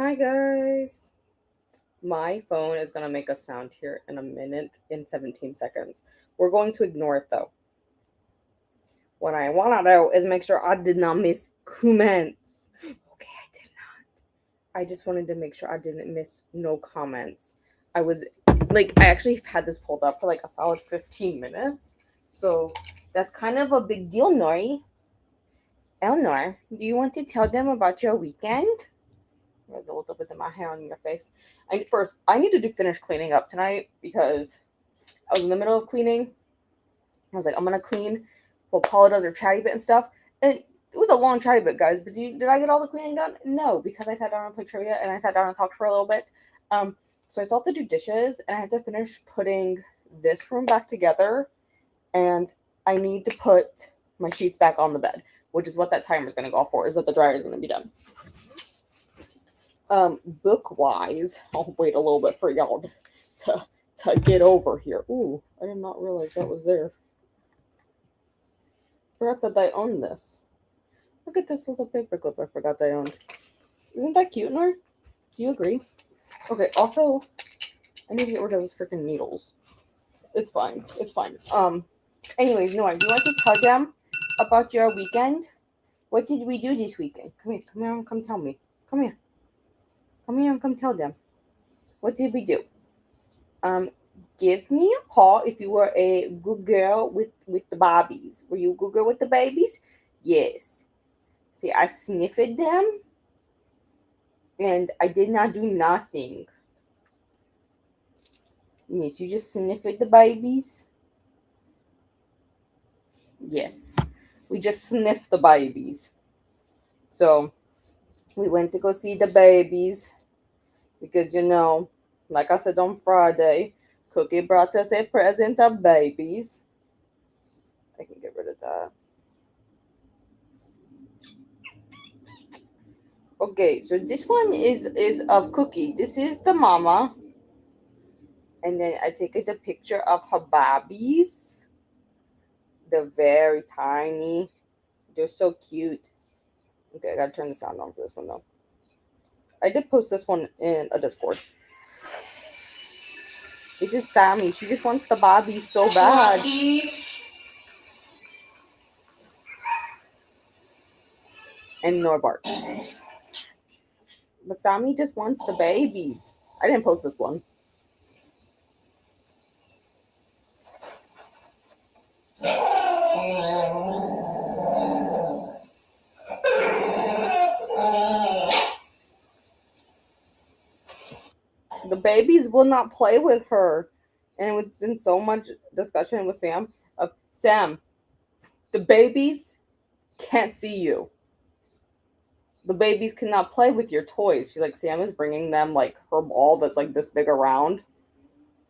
Hi guys. My phone is going to make a sound here in a minute in 17 seconds. We're going to ignore it though. What I want to do is make sure I did not miss comments. Okay, I did not. I just wanted to make sure I didn't miss no comments. I actually had this pulled up for like a solid 15 minutes. So that's kind of a big deal, Nori. Elnor, do you want to tell them about your weekend? There's a little bit of my hair on your face. I need to finish cleaning up tonight because I was in the middle of cleaning. I was like, I'm gonna clean while Paula does her chatty bit and stuff. And it was a long chatty bit, guys. But did I get all the cleaning done? No, because I sat down and played trivia and I sat down and talked for a little bit. So I still have to do dishes and I have to finish putting this room back together. And I need to put my sheets back on the bed, which is what that timer is gonna go for. Is that the dryer is gonna be done. Book wise, I'll wait a little bit for y'all to get over here. Ooh, I did not realize that was there. Forgot that I owned this. Look at this little paper clip I forgot I owned. Isn't that cute, Nor? Do you agree? Okay, also, I need to get rid of those freaking needles. It's fine. It's fine. Anyways, Nor, do you want to tell them about your weekend? What did we do this weekend? Come here, come tell me. Come here and come tell them. What did we do? Give me a call if you were a good girl with the bobbies. Were you a good girl with the babies? Yes. See, I sniffed them and I did not do nothing. Yes, you just sniffed the babies? Yes. We just sniffed the babies. So, we went to go see the babies because, like I said on Friday, Cookie brought us a present of babies. I can get rid of that. Okay, so this one is of Cookie. This is the mama. And then I take a picture of her babies. They're very tiny. They're so cute. Okay, I gotta turn the sound on for this one though. I did post this one in a Discord. This is Sammy. She just wants the Bobby so bad. And Norbart. But Sammy just wants the babies. I didn't post this one. The babies will not play with her. And it's been so much discussion with Sam of Sam, the babies can't see you. The babies cannot play with your toys. She's like, Sam is bringing them like her ball that's like this big around.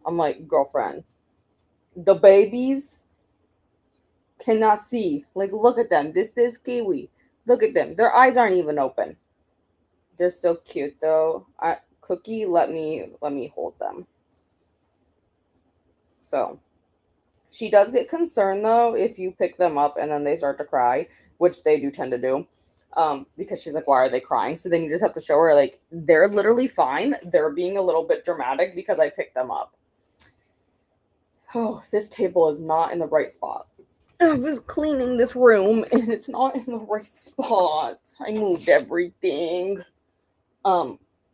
I'm like, girlfriend, the babies cannot see. Like, look at them. This is Kiwi. Look at them. Their eyes aren't even open. They're so cute though. Cookie, let me hold them. So she does get concerned though if you pick them up and then they start to cry, which they do tend to do. Because she's like, why are they crying? So then you just have to show her like they're literally fine. They're being a little bit dramatic because I picked them up. Oh, this table is not in the right spot. I was cleaning this room and it's not in the right spot. I moved everything.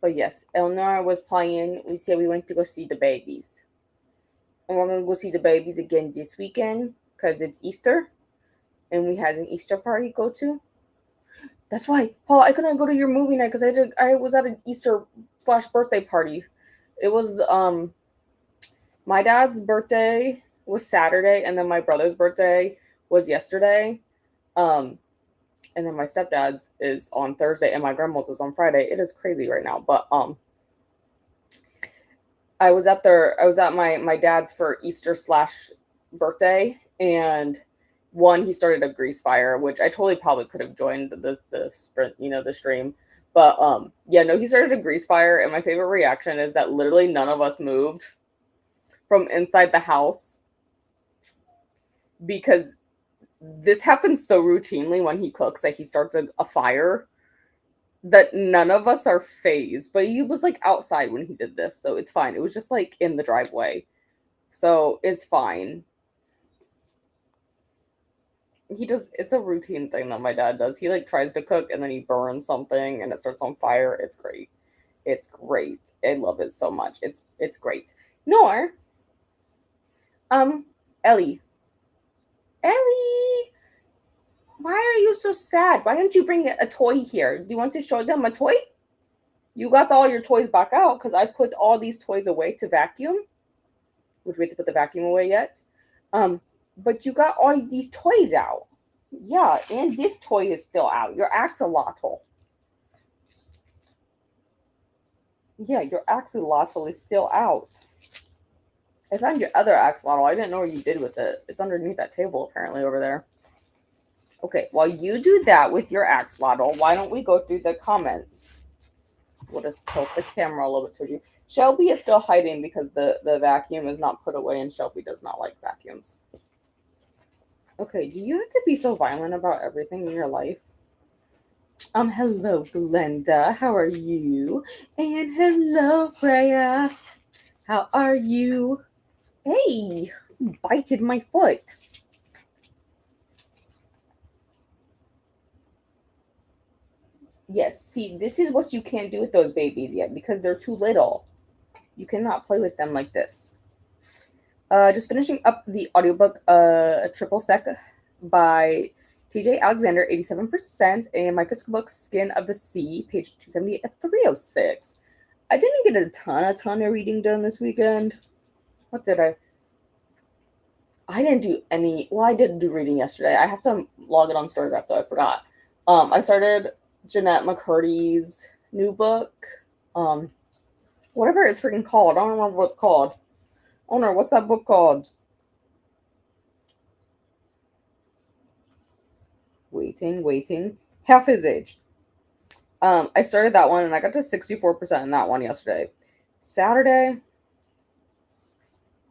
But yes, Elnor was playing. We said we went to go see the babies. And we're going to go see the babies again this weekend because it's Easter. And we had an Easter party to go to. That's why, Paul, I couldn't go to your movie night because I was at an Easter/birthday party. It was, my dad's birthday was Saturday, and then my brother's birthday was yesterday. And then my stepdad's is on Thursday, and my grandma's is on Friday. It is crazy right now, but I was at my dad's for Easter/birthday, and he started a grease fire, which I totally probably could have joined the sprint, the stream. But he started a grease fire, and my favorite reaction is that literally none of us moved from inside the house because this happens so routinely when he cooks that he starts a fire that none of us are phased, but he was like outside when he did this, so it's fine. It was just like in the driveway, so it's fine. It's a routine thing that my dad does. He like tries to cook and then he burns something and it starts on fire. It's great. It's great. I love it so much. It's great. Nor, um, Ellie. Ellie, why are you so sad? Why don't you bring a toy here? Do you want to show them a toy? You got all your toys back out because I put all these toys away to vacuum, which we have to put the vacuum away yet. But you got all these toys out. Yeah, and this toy is still out. Your axolotl. Yeah, your axolotl is still out. I found your other axolotl. I didn't know what you did with it. It's underneath that table apparently over there. Okay, while you do that with your axolotl, why don't we go through the comments? We'll just tilt the camera a little bit towards you. Shelby is still hiding because the vacuum is not put away and Shelby does not like vacuums. Okay, do you have to be so violent about everything in your life? Hello, Glenda. How are you? And hello, Freya. How are you? Hey, you bited my foot. Yes, see, this is what you can't do with those babies yet because they're too little. You cannot play with them like this. Just finishing up the audiobook, Triple Sec by TJ Alexander, 87%, and my physical book, Skin of the Sea, page 278 at 306. I didn't get a ton of reading done this weekend. What did I? I didn't do any. Well, I did do reading yesterday. I have to log it on Storygraph, though. I forgot. I started Jeanette McCurdy's new book. Whatever it's freaking called. I don't remember what it's called. Oh no, what's that book called? Waiting. Half His Age. I started that one and I got to 64% in that one yesterday. Saturday.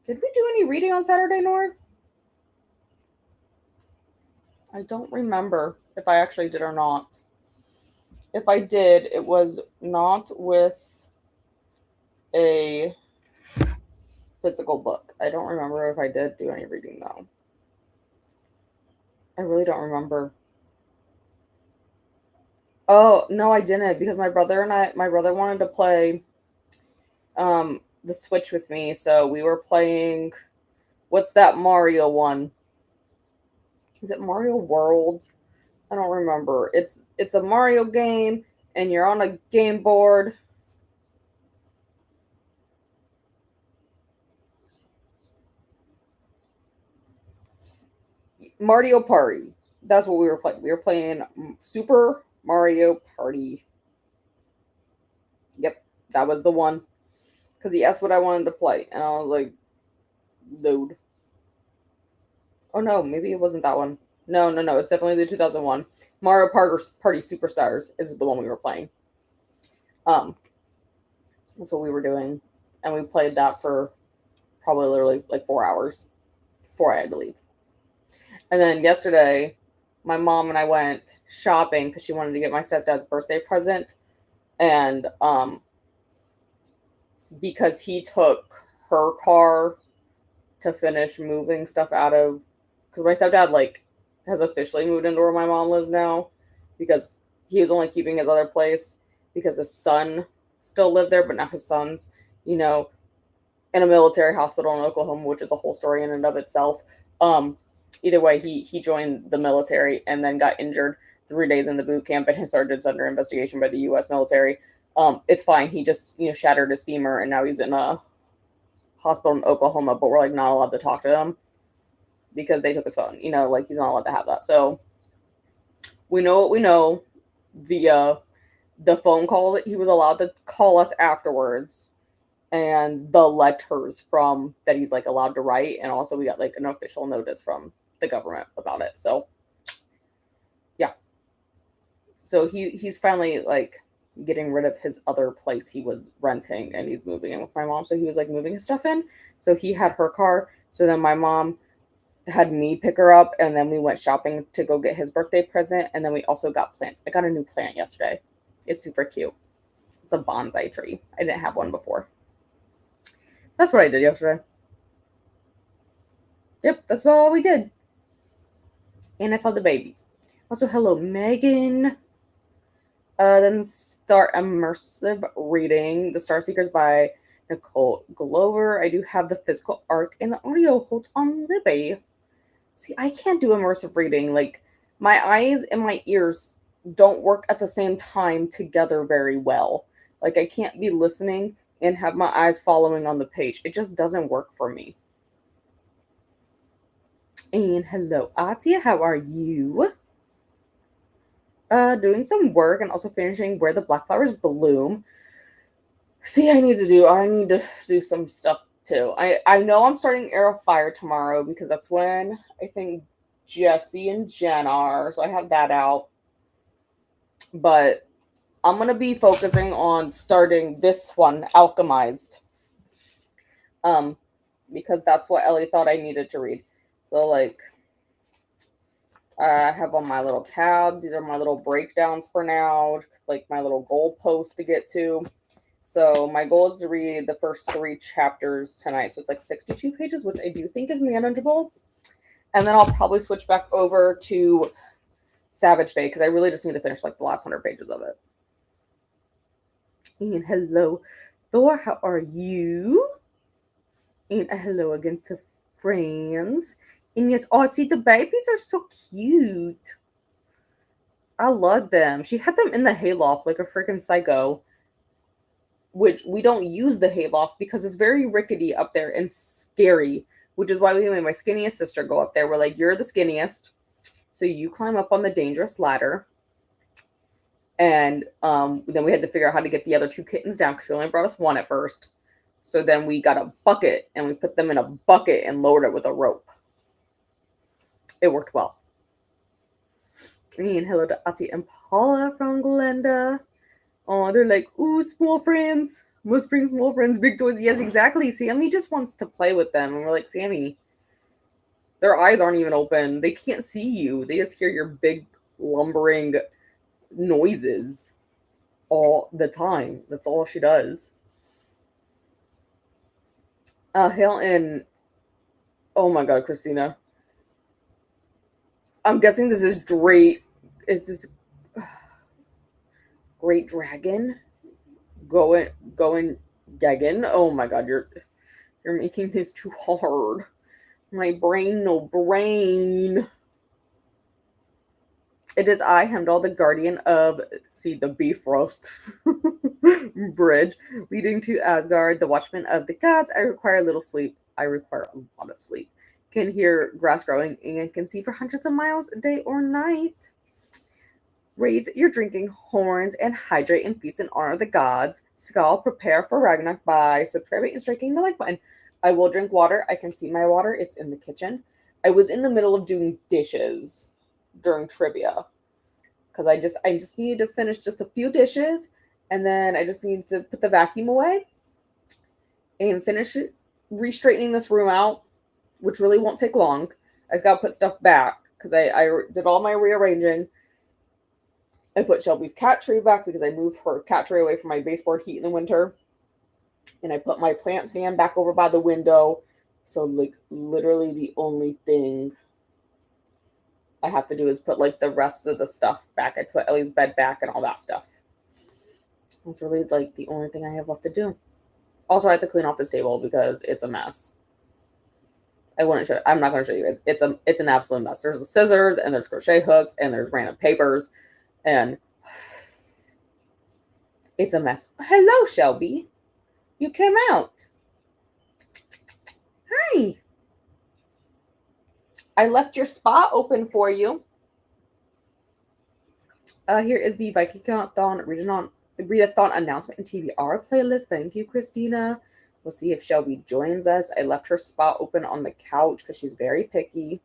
Did we do any reading on Saturday, Nord? I don't remember if I actually did or not. If I did, it was not with a physical book. I don't remember if I did do any reading though. I really don't remember. Oh, no, I didn't because my brother wanted to play the Switch with me, so we were playing what's that Mario one? Is it Mario World? I don't remember. It's a Mario game and you're on a game board. Mario Party. That's what we were playing. We were playing Super Mario Party. Yep, that was the one. Because he asked what I wanted to play, and I was like, dude. Oh no, maybe it wasn't that one. No, it's definitely the 2001. Mario Party Superstars is the one we were playing. That's what we were doing. And we played that for probably literally like 4 hours before I had to leave. And then yesterday, my mom and I went shopping because she wanted to get my stepdad's birthday present. And because he took her car to finish moving stuff out of, because my stepdad like has officially moved into where my mom lives now because he was only keeping his other place because his son still lived there, but now his son's, in a military hospital in Oklahoma, which is a whole story in and of itself. Either way, he joined the military and then got injured 3 days in the boot camp, and his sergeant's under investigation by the U.S. military. It's fine. He just shattered his femur, and now he's in a hospital in Oklahoma. But we're like not allowed to talk to him because they took his phone. Like he's not allowed to have that. So we know what we know via the phone call that he was allowed to call us afterwards, and the letters from that he's like allowed to write, and also we got like an official notice from the government about it. So yeah, so he's finally like getting rid of his other place he was renting, and he's moving in with my mom. So he was like moving his stuff in. So he had her car. So then my mom had me pick her up, and then we went shopping to go get his birthday present, and then we also got plants. I got a new plant yesterday. It's super cute. It's a bonsai tree. I didn't have one before. That's what I did yesterday. Yep, that's all we did. And I saw the babies. Also, hello, Megan. Then start immersive reading, The Star Seekers by Nicole Glover. I do have the physical arc and the audio. Hold on, Libby. See, I can't do immersive reading. Like, my eyes and my ears don't work at the same time together very well. Like, I can't be listening and have my eyes following on the page. It just doesn't work for me. And hello, Atia, how are you? Doing some work and also finishing Where the Black Flowers Bloom. See, I need to do some stuff too. I know I'm starting Air of Fire tomorrow because that's when I think Jesse and Jen are, so I have that out. But I'm gonna be focusing on starting this one, Alchemized. Because that's what Ellie thought I needed to read. So like I have on my little tabs. These are my little breakdowns for now, like my little goalpost to get to. So my goal is to read the first 3 chapters tonight. So it's like 62 pages, which I do think is manageable. And then I'll probably switch back over to Savage Bay because I really just need to finish like the last 100 pages of it. And hello, Thor, how are you? And hello again to friends. And yes, oh, see, the babies are so cute. I love them. She had them in the hayloft like a freaking psycho. Which we don't use the hayloft because it's very rickety up there and scary, which is why we made my skinniest sister go up there. We're like, you're the skinniest, so you climb up on the dangerous ladder. And then we had to figure out how to get the other 2 kittens down because she only brought us 1 at first. So then we got a bucket and we put them in a bucket and lowered it with a rope. It worked well. And hello to Ati and Paula from Glenda. Oh, they're like, ooh, small friends. Must bring small friends, big toys. Yes, exactly. Sammy just wants to play with them. And we're like, Sammy, their eyes aren't even open. They can't see you. They just hear your big, lumbering noises all the time. That's all she does. Hail and... Oh my god, Christina. I'm guessing this is Drake. Is this... Great Dragon? Going gagging. Oh my god, you're making this too hard. My brain, no brain. It is I, Heimdall, the guardian of the Bifrost bridge leading to Asgard, the watchman of the gods. I require little sleep. I require a lot of sleep. Can hear grass growing and can see for hundreds of miles, day or night. Raise your drinking horns and hydrate and feast in honor of the gods. Skal, prepare for Ragnarok by subscribing and striking the like button. I will drink water. I can see my water. It's in the kitchen. I was in the middle of doing dishes during trivia because I just needed to finish just a few dishes, and then I just need to put the vacuum away and finish re-straightening this room out, which really won't take long. I just got to put stuff back because I did all my rearranging. I put Shelby's cat tree back because I moved her cat tree away from my baseboard heat in the winter. And I put my plant stand back over by the window. So, like, literally the only thing I have to do is put, like, the rest of the stuff back. I put Ellie's bed back and all that stuff. It's really, like, the only thing I have left to do. Also, I have to clean off this table because it's a mess. I'm not going to show you guys. It's an absolute mess. There's the scissors, and there's crochet hooks, and there's random papers. And it's a mess. Hello, Shelby. You came out. Hi. I left your spot open for you. Here is the Vikingathon Readathon announcement and TBR playlist. Thank you, Christina. We'll see if Shelby joins us. I left her spot open on the couch because she's very picky.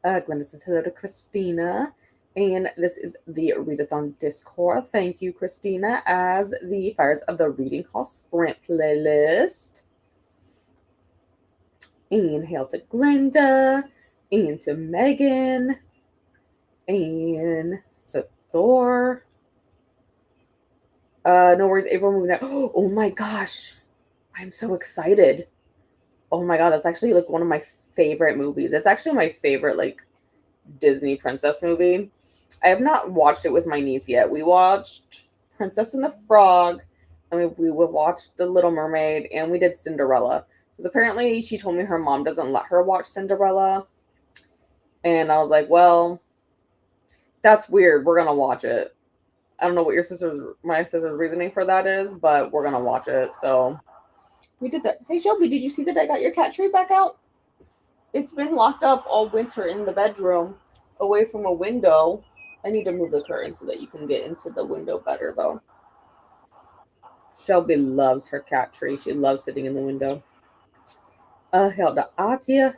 Glenda says hello to Christina. And this is the Readathon Discord. Thank you, Christina, as the Fires of the Reading Hall Sprint playlist. And hail to Glenda, and to Megan, and to Thor. No worries, April moving out. Oh my gosh. I'm so excited. Oh my god, that's actually like one of my favorite movies. It's actually my favorite like Disney princess movie. I have not watched it with my niece yet. We watched Princess and the Frog, and we watched The Little Mermaid, and we did Cinderella. Because apparently she told me her mom doesn't let her watch Cinderella. And I was like, well, that's weird. We're gonna watch it. I don't know what my sister's reasoning for that is, but we're gonna watch it. So we did that. Hey Shelby, did you see that I got your cat tree back out? It's been locked up all winter in the bedroom, away from a window. I need to move the curtain so that you can get into the window better, though. Shelby loves her cat tree. She loves sitting in the window. Hilda Atia.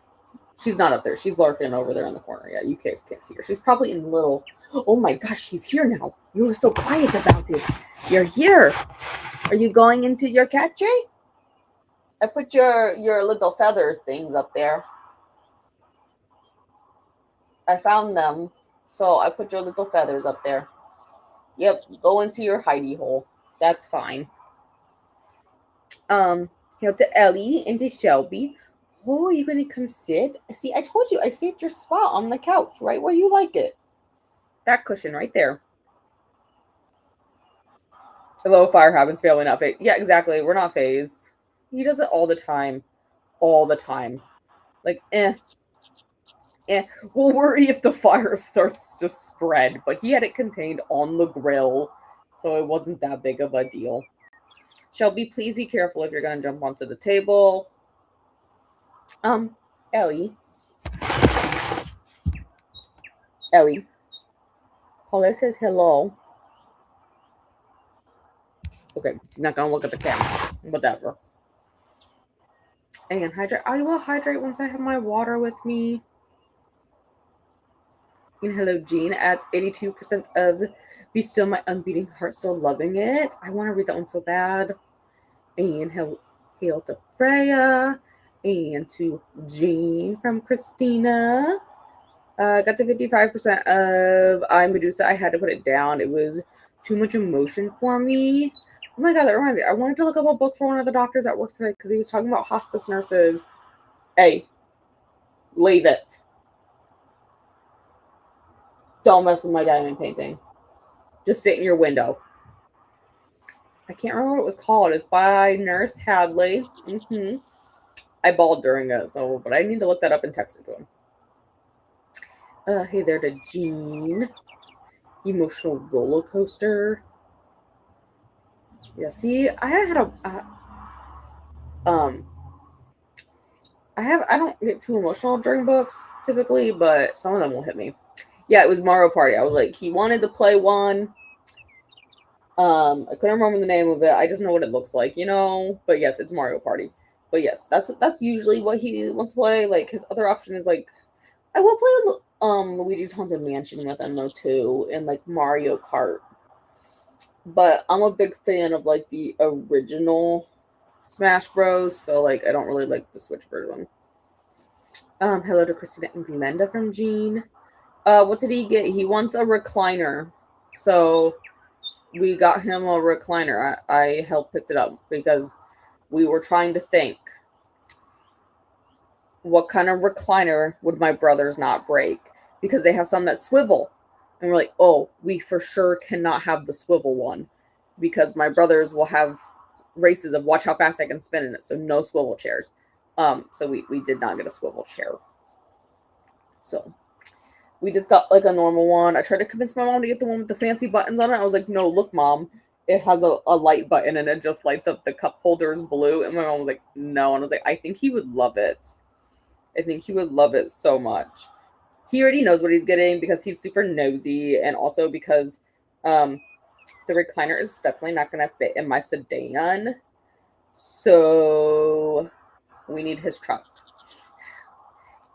She's not up there. She's lurking over there in the corner. Yeah, you guys can't see her. She's probably in the little. Oh my gosh, she's here now. You were so quiet about it. You're here. Are you going into your cat tree? I put your little feather things up there. I found them, so I put your little feathers up there. Yep, go into your hidey hole. That's fine. Here to Ellie and to Shelby. Oh, are you gonna come sit? See, I told you I saved your spot on the couch, right where you like it. That cushion right there. Hello, fire happens, failing not phased. Yeah, exactly. We're not phased. He does it all the time. All the time. Like, eh. We'll worry if the fire starts to spread, but he had it contained on the grill, so it wasn't that big of a deal. Shelby, please be careful if you're gonna jump onto the table. Ellie. Ellie. Paula says hello. Okay, she's not gonna look at the camera. Whatever. And hydrate. I will hydrate once I have my water with me. And hello, Jean at 82% of Be Still My Unbeating Heart, still loving it. I want to read that one so bad. And hail to Freya. And to Jean from Christina. Got to 55% of I Medusa. I had to put it down. It was too much emotion for me. Oh my god, that reminds me. I wanted to look up a book for one of the doctors at work today because he was talking about hospice nurses. Hey, leave it. Don't mess with my diamond painting. Just sit in your window. I can't remember what it was called. It's by Nurse Hadley. I bawled during it, so but I need to look that up and text it to him. Hey there to Jean. Emotional roller coaster. Yeah, see, I had I don't get too emotional during books typically, but some of them will hit me. Yeah, it was Mario Party. I was like, he wanted to play one. I couldn't remember the name of it. I just know what it looks like, you know. But yes, it's Mario Party. But yes, that's usually what he wants to play. Like his other option is like, I will play with Luigi's Haunted Mansion with him though too, and like Mario Kart. But I'm a big fan of like the original Smash Bros. So like I don't really like the Switch version. Hello to Christina and Glenda from Jean. What did he get? He wants a recliner. So we got him a recliner. I helped pick it up because we were trying to think what kind of recliner would my brothers not break because they have some that swivel. And we're like, oh, we for sure cannot have the swivel one because my brothers will have races of watch how fast I can spin in it. So no swivel chairs. So we did not get a swivel chair. So we just got like a normal one. I tried to convince my mom to get the one with the fancy buttons on it. I was like, no, look, mom, it has a light button and it just lights up the cup holders blue. And my mom was like, no. And I was like, I think he would love it. I think he would love it so much. He already knows what he's getting because he's super nosy, and also because the recliner is definitely not going to fit in my sedan. So we need his truck.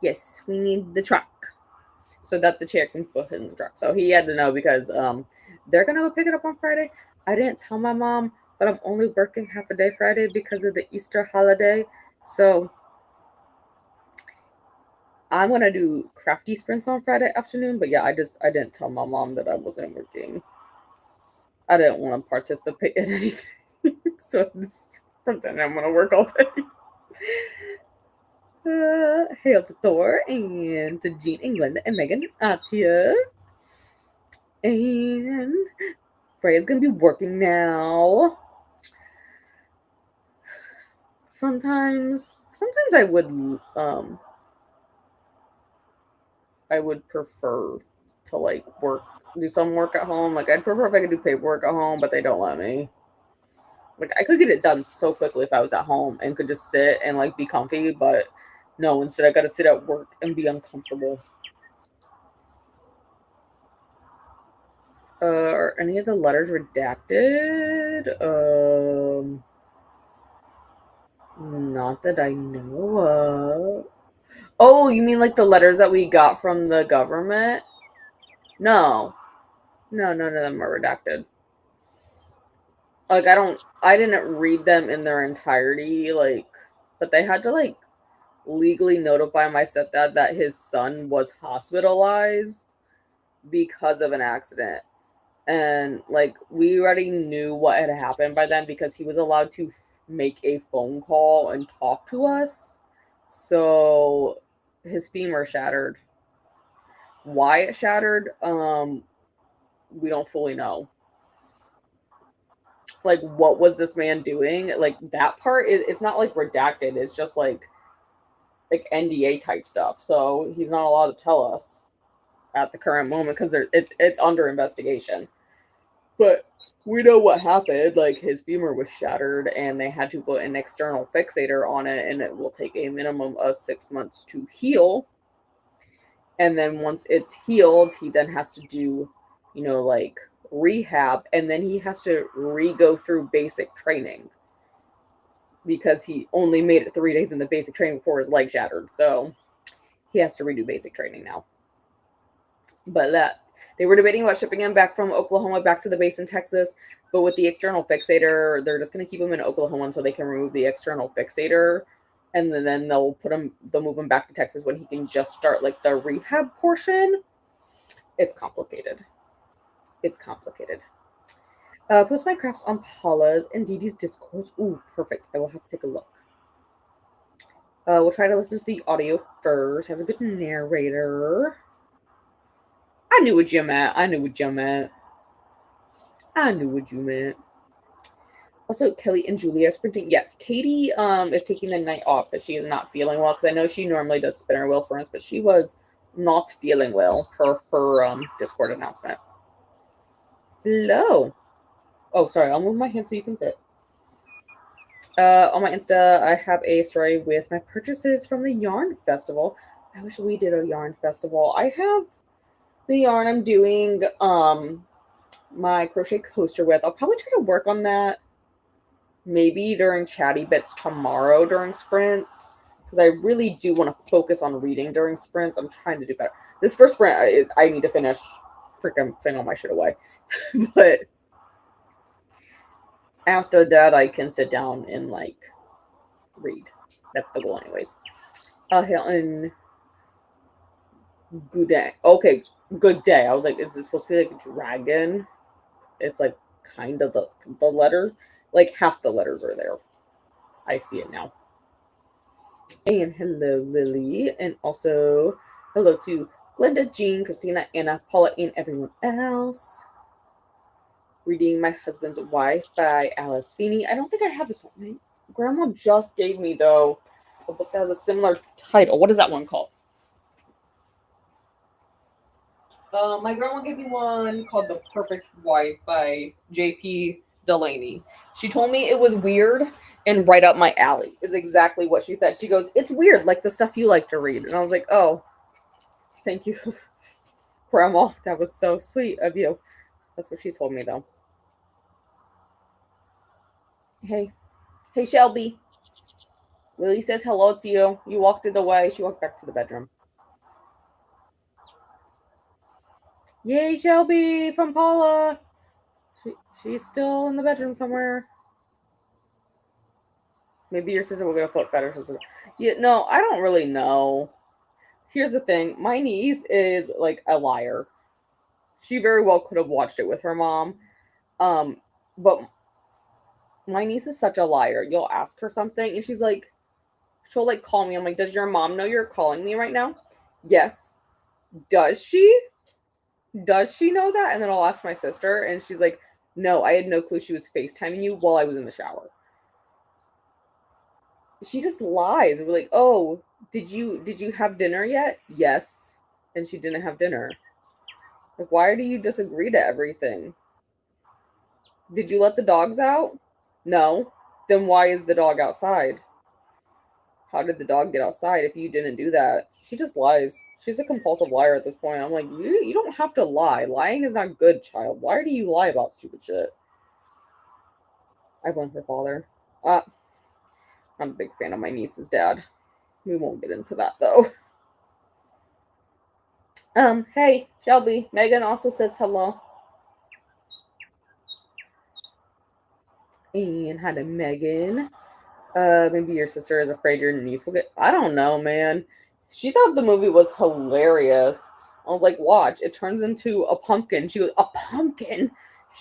Yes, we need the truck so that the chair can put in the truck. So he had to know because they're going to go pick it up on Friday. I didn't tell my mom, but I'm only working half a day Friday because of the Easter holiday. So I'm gonna do crafty sprints on Friday afternoon, but yeah, I didn't tell my mom that I wasn't working. I didn't want to participate in anything. So I'm just pretending I'm going to work all day. Hail to Thor and to Jean and Glenda and Megan Atia. And Freya's going to be working now. Sometimes I would prefer to like do some work at home. Like I'd prefer if I could do paperwork at home, but they don't let me. Like I could get it done so quickly if I was at home and could just sit and like be comfy, but no, instead I gotta sit at work and be uncomfortable. Are any of the letters redacted? Not that I know of. Oh, you mean like the letters that we got from the government? No. No, none of them are redacted. Like I didn't read them in their entirety, like, but they had to like legally notify my stepdad that his son was hospitalized because of an accident. And like we already knew what had happened by then because he was allowed to make a phone call and talk to us. So his femur shattered. Why it shattered, we don't fully know. Like what was this man doing? Like that part, it's not like redacted. It's just like NDA type stuff. So he's not allowed to tell us at the current moment because it's under investigation. But we know what happened. Like his femur was shattered, and they had to put an external fixator on it, and it will take a minimum of 6 months to heal. And then once it's healed, he then has to do, like rehab, and then he has to go through basic training because he only made it 3 days in the basic training before his leg shattered. So he has to redo basic training now. But they were debating about shipping him back from Oklahoma back to the base in Texas. But with the external fixator, they're just going to keep him in Oklahoma until they can remove the external fixator. And then they'll move him back to Texas when he can just start like the rehab portion. It's complicated. Post my crafts on Paula's and Dee Dee's Discords. Ooh, perfect. I will have to take a look. We'll try to listen to the audio first. Has a good narrator. I knew what you meant. Also, Kelly and Julia are sprinting. Yes, Katie is taking the night off because she is not feeling well. Because I know she normally does spinner wheel sprints, but she was not feeling well per her Discord announcement. Hello. Oh, sorry. I'll move my hand so you can sit. On my Insta, I have a story with my purchases from the yarn festival. I wish we did a yarn festival. I have the yarn I'm doing my crochet coaster with. I'll probably try to work on that maybe during chatty bits tomorrow during sprints, because I really do want to focus on reading during sprints. I'm trying to do better. This first sprint, I need to finish freaking putting all my shit away. But after that, I can sit down and like read. That's the goal anyways. And good day. Okay, good day. I was like, is this supposed to be like a dragon? It's like kind of the letters. Like half the letters are there. I see it now. And hello, Lily. And also hello to Glenda, Jean, Christina, Anna, Paula, and everyone else. Reading My Husband's Wife by Alice Feeney. I don't think I have this one. My grandma just gave me, though, a book that has a similar title. What is that one called? My grandma gave me one called The Perfect Wife by J.P. Delaney. She told me it was weird and right up my alley, is exactly what she said. She goes, it's weird, like the stuff you like to read. And I was like, oh, thank you, Grandma. That was so sweet of you. That's what she told me, though. Hey, Shelby. Lily says hello to you. You walked it away. She walked back to the bedroom. Yay, Shelby from Paula. She's still in the bedroom somewhere. Maybe your sister will get a foot fetish or something. Yeah, no, I don't really know. Here's the thing. My niece is like a liar. She very well could have watched it with her mom. But my niece is such a liar. You'll ask her something and she'll like call me. I'm like, does your mom know you're calling me right now? Yes. Does she? Does she know that? And then I'll ask my sister and she's like, no, I had no clue she was FaceTiming you while I was in the shower. She just lies and we're like, oh, did you have dinner yet? Yes. And she didn't have dinner. Like, why do you disagree to everything? Did you let the dogs out? No. Then why is the dog outside? How did the dog get outside if you didn't do that? She just lies. She's a compulsive liar at this point. I'm like, you don't have to lie. Lying is not good, child. Why do you lie about stupid shit? I blame her father. I'm a big fan of my niece's dad. We won't get into that though. Hey, Shelby. Megan also says hello. And hi to Megan. Maybe your sister is afraid your niece will get. I don't know, man. She thought the movie was hilarious. I was like, watch, it turns into a pumpkin. She was a pumpkin.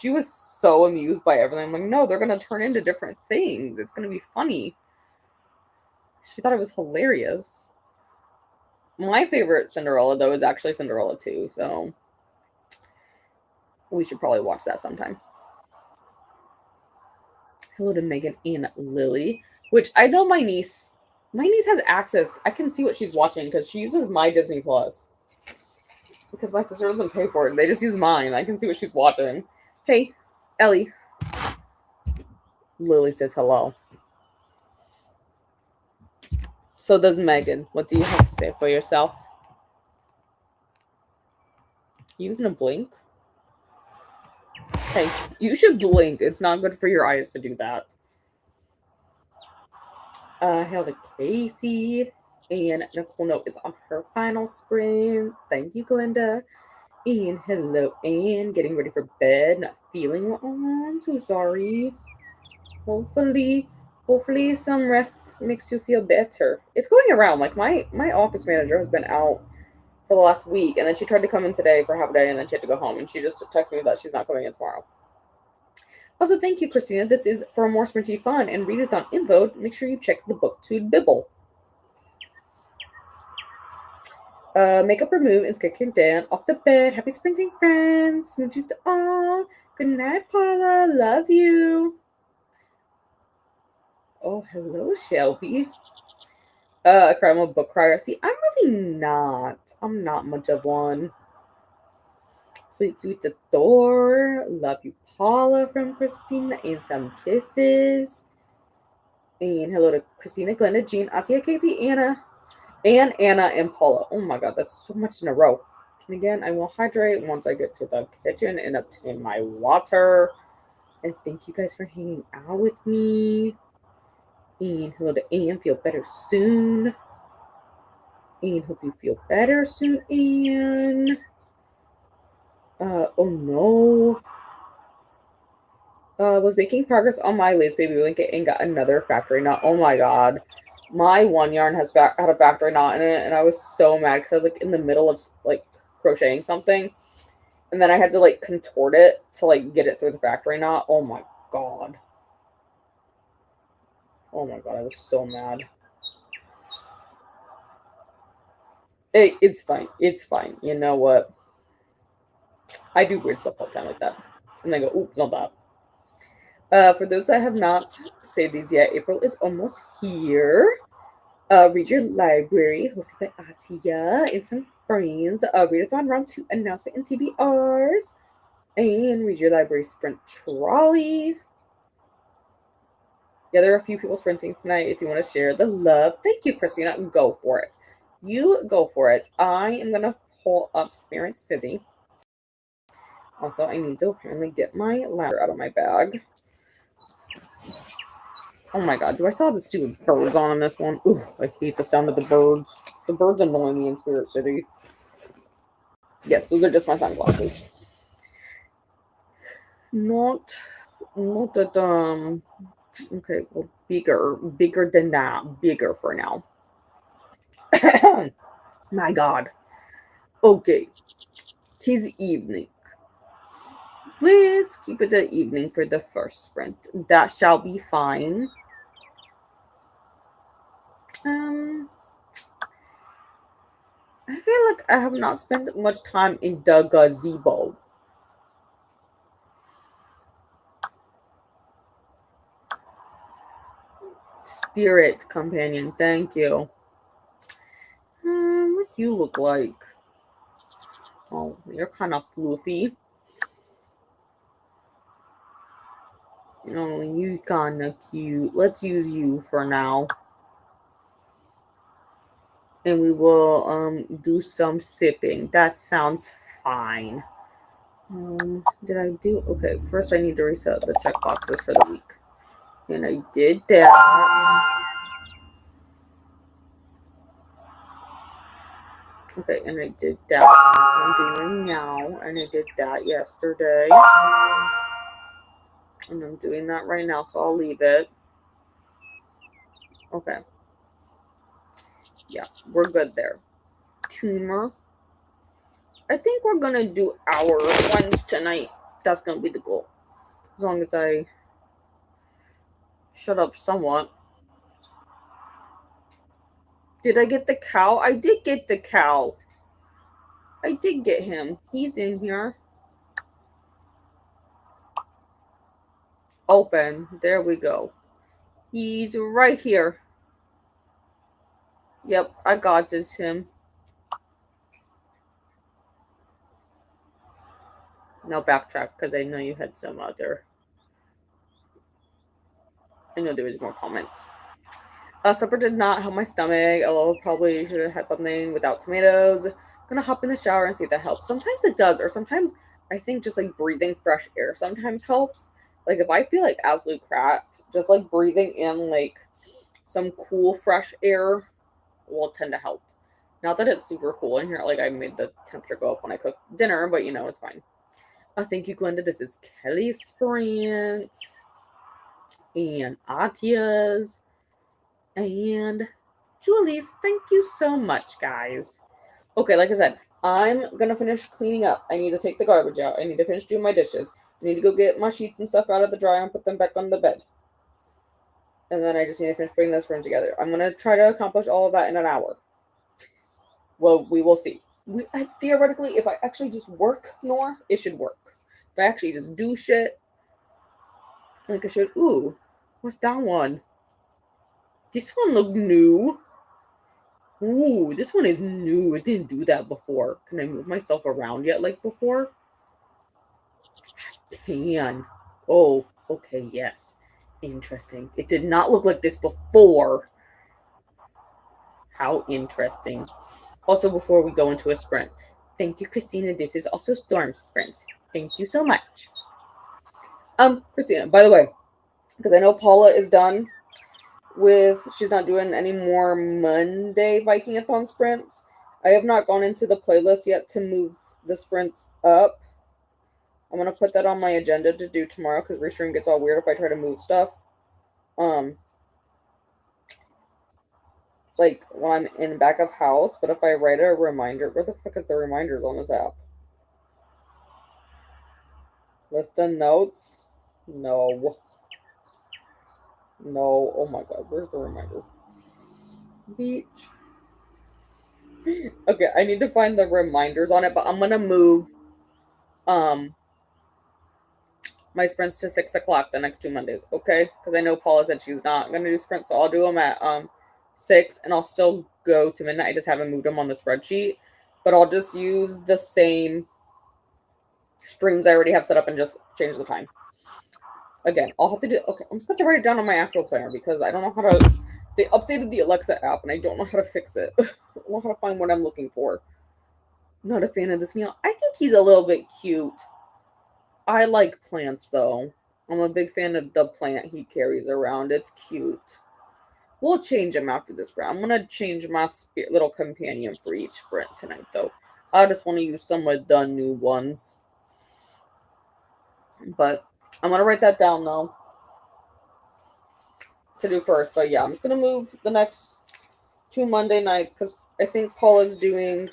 She was so amused by everything. I'm like, no, they're gonna turn into different things. It's gonna be funny. She thought it was hilarious. My favorite Cinderella though is actually Cinderella 2, so we should probably watch that sometime. Hello to Megan and Lily, which I know my niece has access. I can see what she's watching because she uses my Disney Plus. Because my sister doesn't pay for it. They just use mine. I can see what she's watching. Hey, Ellie. Lily says hello. So does Megan. What do you have to say for yourself? You gonna blink? Hey, you should blink. It's not good for your eyes to do that. Hail to Casey. And Nicole Note is on her final sprint. Thank you, Glinda. And hello, Anne. Getting ready for bed. Not feeling well. Oh, I'm so sorry. Hopefully some rest makes you feel better. It's going around. Like my office manager has been out for the last week, and then she tried to come in today for half a day, and then she had to go home, and she just texted me that she's not coming in tomorrow. Also, thank you, Christina. This is for more sprinty fun and readathon info. Make sure you check the BookTube Bibble. Makeup remove and skincare down off the bed. Happy sprinting, friends. Smooches to all. Good night, Paula. Love you. Oh, hello, Shelby. A crime of book crier. See, I'm really not. I'm not much of one. Sleep sweet to Thor. Love you, Paula from Christina. And some kisses. And hello to Christina, Glenda, Jean, Asia, Casey, Anna. And Anna and Paula. Oh my god, that's so much in a row. And again, I will hydrate once I get to the kitchen and obtain my water. And thank you guys for hanging out with me. And hello to Anne. Feel better soon. And hope you feel better soon, Anne. Oh no. Was making progress on my lace baby blanket and got another factory knot. Oh my god. My one yarn has had a factory knot in it, and I was so mad because I was like in the middle of like crocheting something, and then I had to like contort it to like get it through the factory knot. Oh my god. Oh my god, I was so mad. It's fine. It's fine. You know what? I do weird stuff all the time like that. And then go, oop, not that. For those that have not saved these yet, April is almost here. Read your library, hosted by Atia and some friends. Readathon round 2 announcement and TBRs. And read your library sprint trolley. Yeah, there are a few people sprinting tonight. If you want to share the love, thank you, Christina. Go for it. You go for it. I am going to pull up Spirit City. Also, I need to apparently get my ladder out of my bag. Oh my god, do I still have the stupid birds on in this one? Ooh, I hate the sound of the birds. The birds annoy me in Spirit City. Yes, those are just my sunglasses. Not that, okay, well, bigger than that. Bigger for now. My god. Okay. 'Tis evening. Let's keep it the evening for the first sprint. That shall be fine. I feel like I have not spent much time in the gazebo. Spirit companion, thank you. What you look like? Oh, you're kind of floofy. Oh, you kind of cute. Let's use you for now. And we will do some sipping. That sounds fine. Did I do? Okay, first I need to reset the checkboxes for the week. And I did that. Okay, and I did that. That's what I'm doing now. And I did that yesterday. And I'm doing that right now, so I'll leave it. Okay. Yeah, we're good there. Tumor. I think we're gonna do our ones tonight. That's gonna be the goal. As long as I shut up somewhat. Did I get the cow? I did get the cow. I did get him. He's in here. Open. There we go. He's right here. Yep, I got this him. Now backtrack because I know you had some other. I know there was more comments. Supper did not help my stomach. Although probably should have had something without tomatoes. Gonna hop in the shower and see if that helps. Sometimes it does, or sometimes I think just like breathing fresh air sometimes helps. Like if I feel like absolute crap, just like breathing in like some cool fresh air will tend to help. Not that it's super cool in here. Like I made the temperature go up when I cooked dinner, but you know it's fine. Thank you, Glenda. This is Kelly Sprint and Atia's and Julie's. Thank you so much, guys. Okay, like I said, I'm gonna finish cleaning up. I need to take the garbage out. I need to finish doing my dishes. I need to go get my sheets and stuff out of the dryer and put them back on the bed. And then I just need to finish putting this room together. I'm gonna try to accomplish all of that in an hour. Well, we will see. Theoretically, if I actually just work more, it should work. If I actually just do shit, like I should. Ooh, what's that one? This one looked new. Ooh, this one is new. It didn't do that before. Can I move myself around yet like before? I can. Oh, okay, yes. Interesting. It did not look like this before. How interesting. Also, before we go into a sprint, thank you, Christina. This is also Storm's sprint. Thank you so much. Christina, by the way, because I know Paula is done with, she's not doing any more Monday Vikingathon sprints. I have not gone into the playlist yet to move the sprints up. I'm going to put that on my agenda to do tomorrow because restream gets all weird if I try to move stuff. Like when I'm in back of house, but if I write a reminder, where the fuck is the reminders on this app? List of notes? No. No. Oh my god, where's the reminder? Beach. Okay, I need to find the reminders on it, but I'm gonna move my sprints to 6 o'clock the next 2 Mondays, okay? Because I know Paula said she's not gonna do sprints, so I'll do them at 6, and I'll still go to midnight. I just haven't moved them on the spreadsheet, but I'll just use the same streams I already have set up and just change the time. Again, I'll have to do. Okay, I'm just going to write it down on my actual planner because I don't know how to. They updated the Alexa app and I don't know how to fix it. I don't know how to find what I'm looking for. Not a fan of this Neil. I think he's a little bit cute. I like plants though. I'm a big fan of the plant he carries around. It's cute. We'll change him after this sprint. I'm gonna change my little companion for each sprint tonight though. I just want to use some of the new ones. But I'm gonna write that down though to do first. But yeah, I'm just gonna move the next 2 Monday nights because I think Paula's doing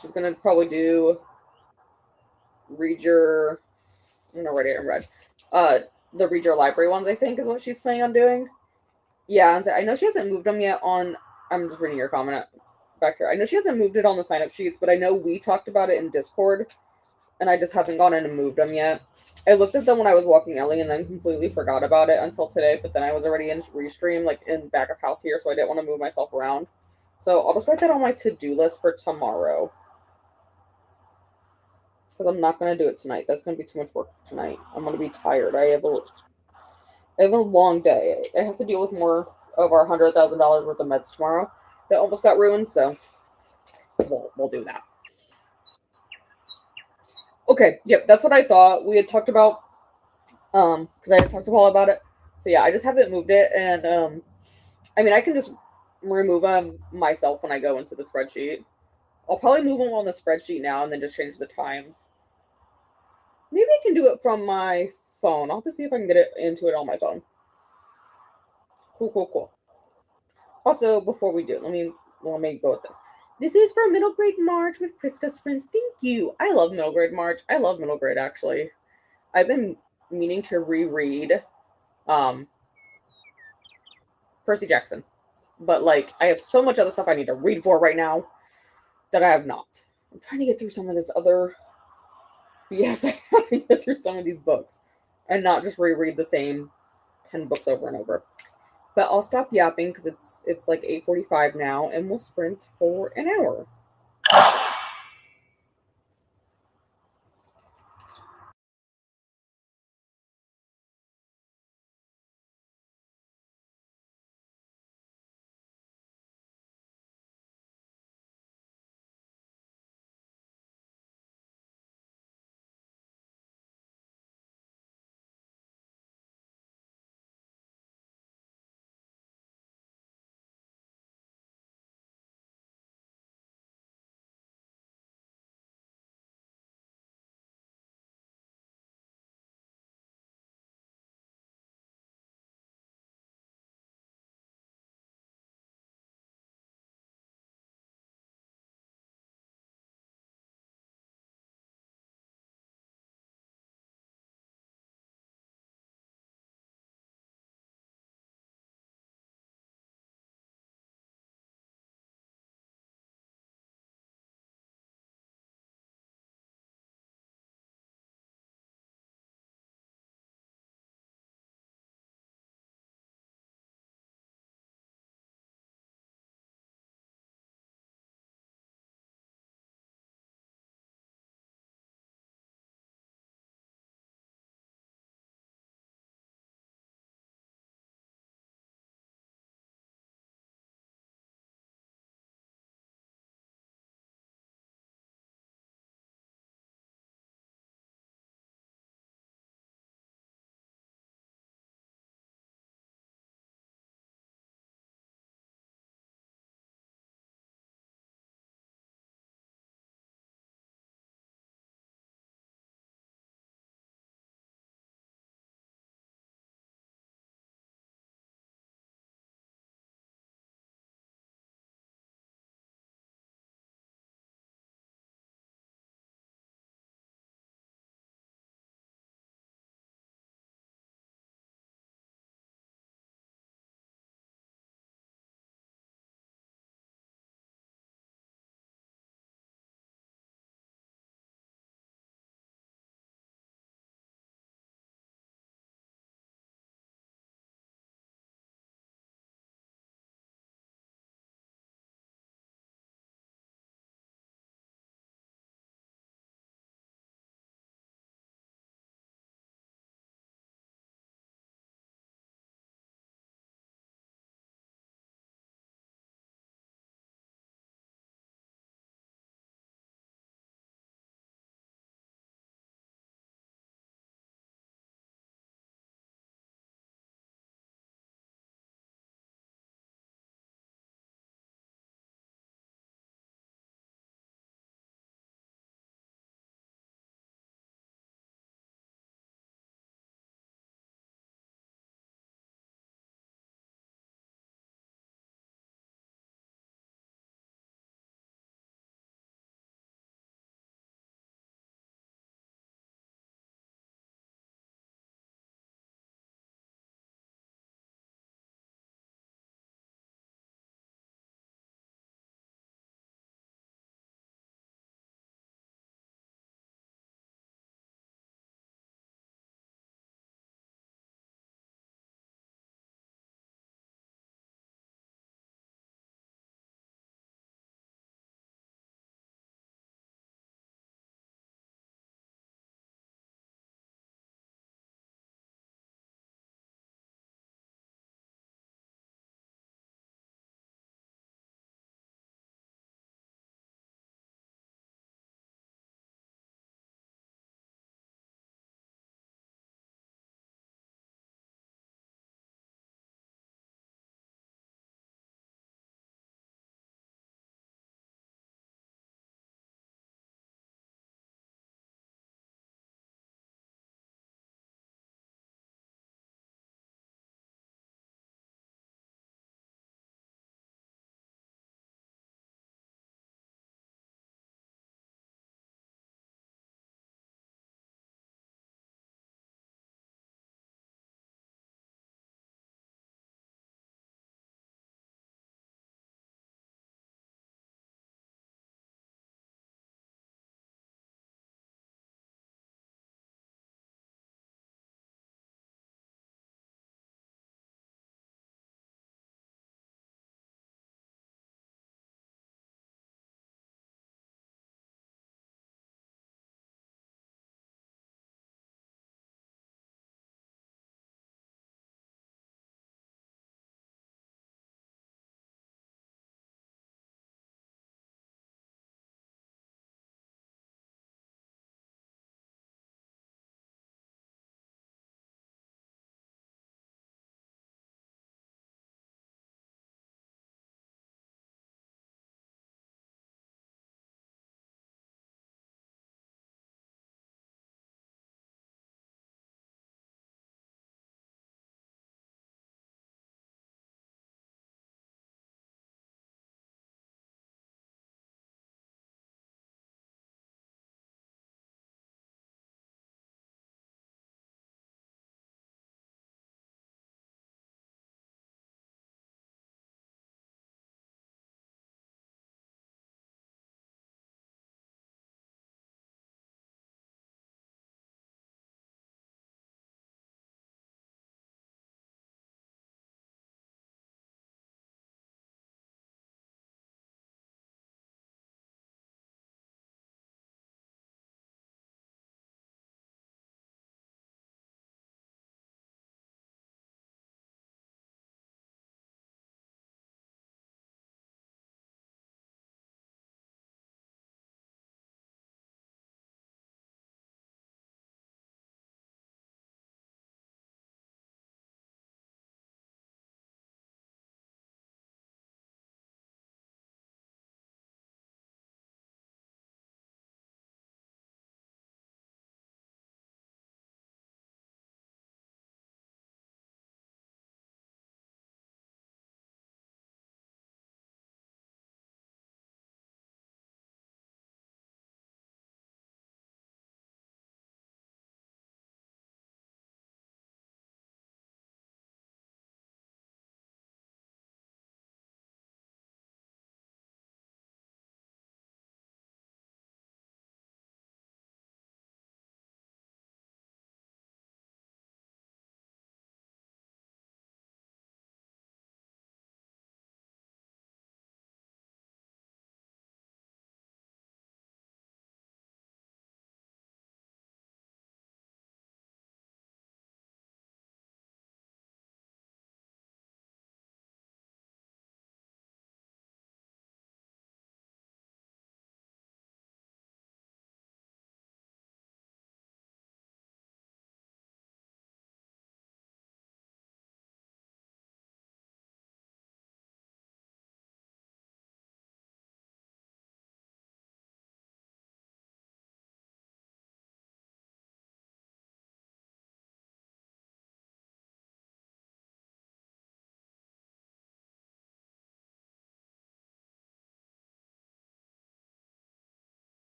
She's gonna probably do read your. I'm gonna write it in red. Uh, the read your library ones, I think, is what she's planning on doing. Yeah, and so I know she hasn't moved them yet on. I'm just reading your comment back here. I know she hasn't moved it on the sign up sheets, but I know we talked about it in Discord, and I just haven't gone in and moved them yet. I looked at them when I was walking Ellie and then completely forgot about it until today, but then I was already in Restream, like in back of house here, so I didn't want to move myself around. So I'll just write that on my to-do list for tomorrow. Because I'm not going to do it tonight. That's going to be too much work tonight. I'm going to be tired. I have a long day. I have to deal with more of our $100,000 worth of meds tomorrow that almost got ruined, so we'll do that. Okay, yep, that's what I thought. We had talked about because I had talked to Paul about it. So yeah, I just haven't moved it, and I mean I can just remove them myself when I go into the spreadsheet. I'll probably move them on the spreadsheet now and then just change the times. Maybe I can do it from my phone. I'll have to see if I can get it into it on my phone. Cool, cool, cool. Also, before we do, let me go with this. This is for middle grade March with Krista Sprints. Thank you. I love middle grade March. I love middle grade actually. I've been meaning to reread um Percy Jackson. But like I have so much other stuff I need to read for right now that I have not. I'm trying to get through some of this other BS I have to get through some of these books and not just reread the same 10 books over and over. But I'll stop yapping because it's like 8:45 now and we'll sprint for an hour.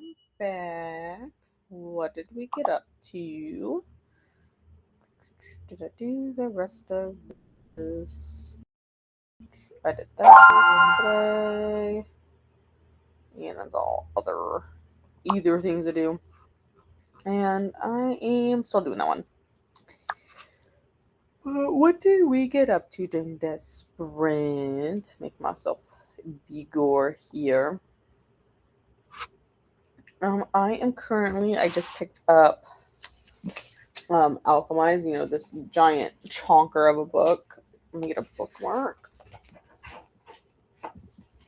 I'm back. What did we get up to? Did I do the rest of this? I did that today. And that's all other either things to do. And I am still doing that one. What did we get up to during that sprint? Make myself bigger here. I just picked up Alchemize, this giant chonker of a book. Let me get a bookmark.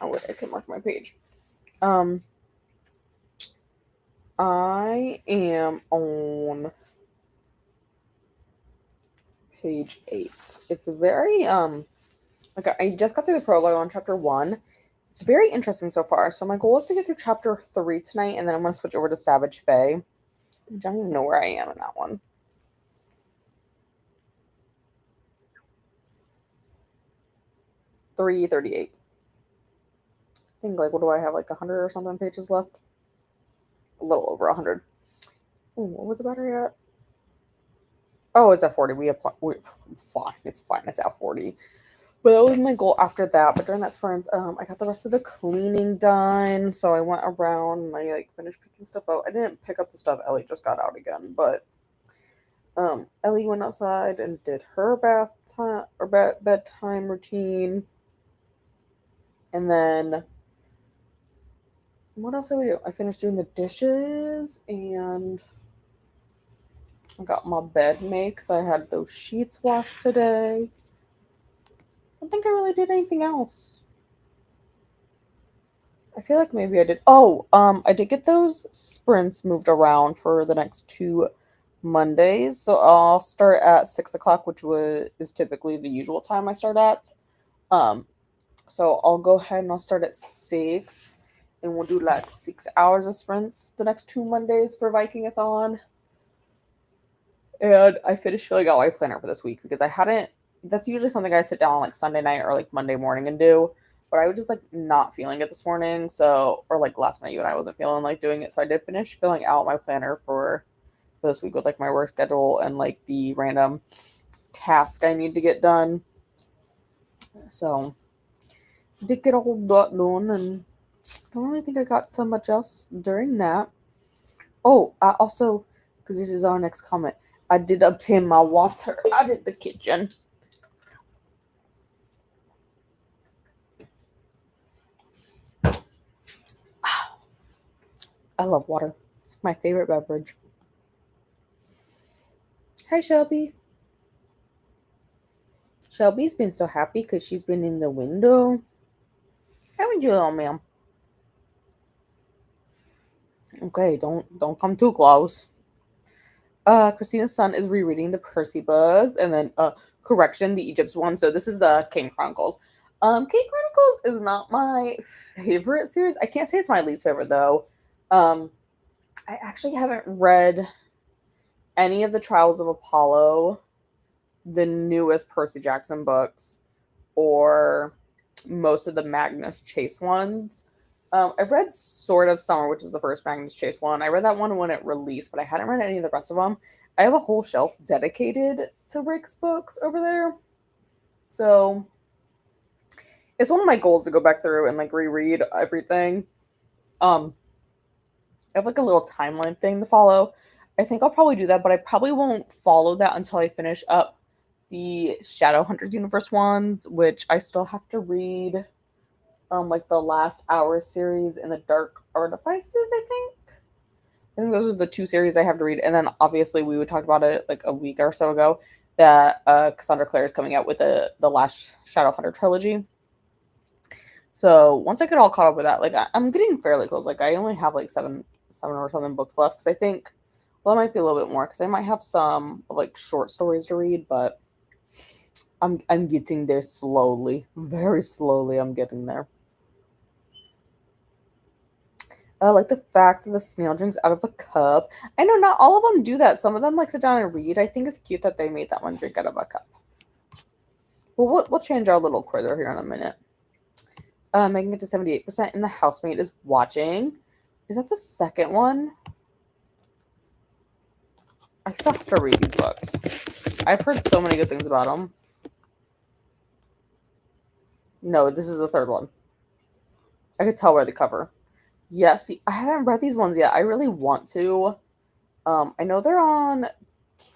Oh wait, I can mark my page. I am on page 8. It's very like I just got through the prologue on chapter 1. It's very interesting so far. So my goal is to get through chapter 3 tonight, and then I'm going to switch over to Savage Fae. I don't even know where I am in that one. 338. I think, what do I have, 100 or something pages left? A little over 100. Ooh, what was the battery at? Oh, it's at 40. It's fine. It's at 40. But that was my goal after that. But during that sprint, I got the rest of the cleaning done. So I went around and I finished picking stuff out. I didn't pick up the stuff Ellie just got out again, but Ellie went outside and did her bedtime routine. And then what else did we do? I finished doing the dishes and I got my bed made because I had those sheets washed today. I don't think I really did anything else. I feel like maybe I did. Oh, I did get those sprints moved around for the next 2 Mondays. So I'll start at 6 o'clock, which is typically the usual time I start at. So I'll go ahead and I'll start at 6, and we'll do 6 hours of sprints the next 2 Mondays for Vikingathon. And I finished filling out my planner for this week because I hadn't. That's usually something I sit down on Sunday night or Monday morning and do. But I was just not feeling it this morning. So, or last night when I wasn't feeling like doing it. So I did finish filling out my planner for this week with my work schedule and the random task I need to get done. So I did get all that done, and I don't really think I got too much else during that. Oh, I also, because this is our next comment, I did obtain my water out of the kitchen. I love water. It's my favorite beverage. Hi, Shelby. Shelby's been so happy because she's been in the window. Haven't you, little ma'am? Okay, don't come too close. Christina's son is rereading the Percy books, and then correction, the Egypt's one. So this is the King Chronicles. King Chronicles is not my favorite series. I can't say it's my least favorite though. I actually haven't read any of the Trials of Apollo, the newest Percy Jackson books, or most of the Magnus Chase ones. I've read Sword of Summer, which is the first Magnus Chase one. I read that one when it released, but I hadn't read any of the rest of them. I have a whole shelf dedicated to Rick's books over there. So it's one of my goals to go back through and reread everything. I have a little timeline thing to follow. I think I'll probably do that, but I probably won't follow that until I finish up the Shadowhunters universe ones, which I still have to read. The Last Hour series and the Dark Artifices, I think those are the 2 series I have to read. And then obviously we talked about it a week or so ago that Cassandra Clare is coming out with the last Shadowhunter trilogy. So once I get all caught up with that, I'm getting fairly close. I only have 7 or something books left because I think, well, it might be a little bit more because I might have some short stories to read, but I'm getting there slowly, very slowly. I'm getting there. I like the fact that the snail drinks out of a cup. I know not all of them do that. Some of them sit down and read. I think it's cute that they made that one drink out of a cup. Well, we'll change our little critter here in a minute. Making it to 78%, and the housemate is watching. Is that the second one? I still have to read these books. I've heard so many good things about them. No, this is the third one. I could tell by the cover. Yes, I haven't read these ones yet. I really want to. I know they're on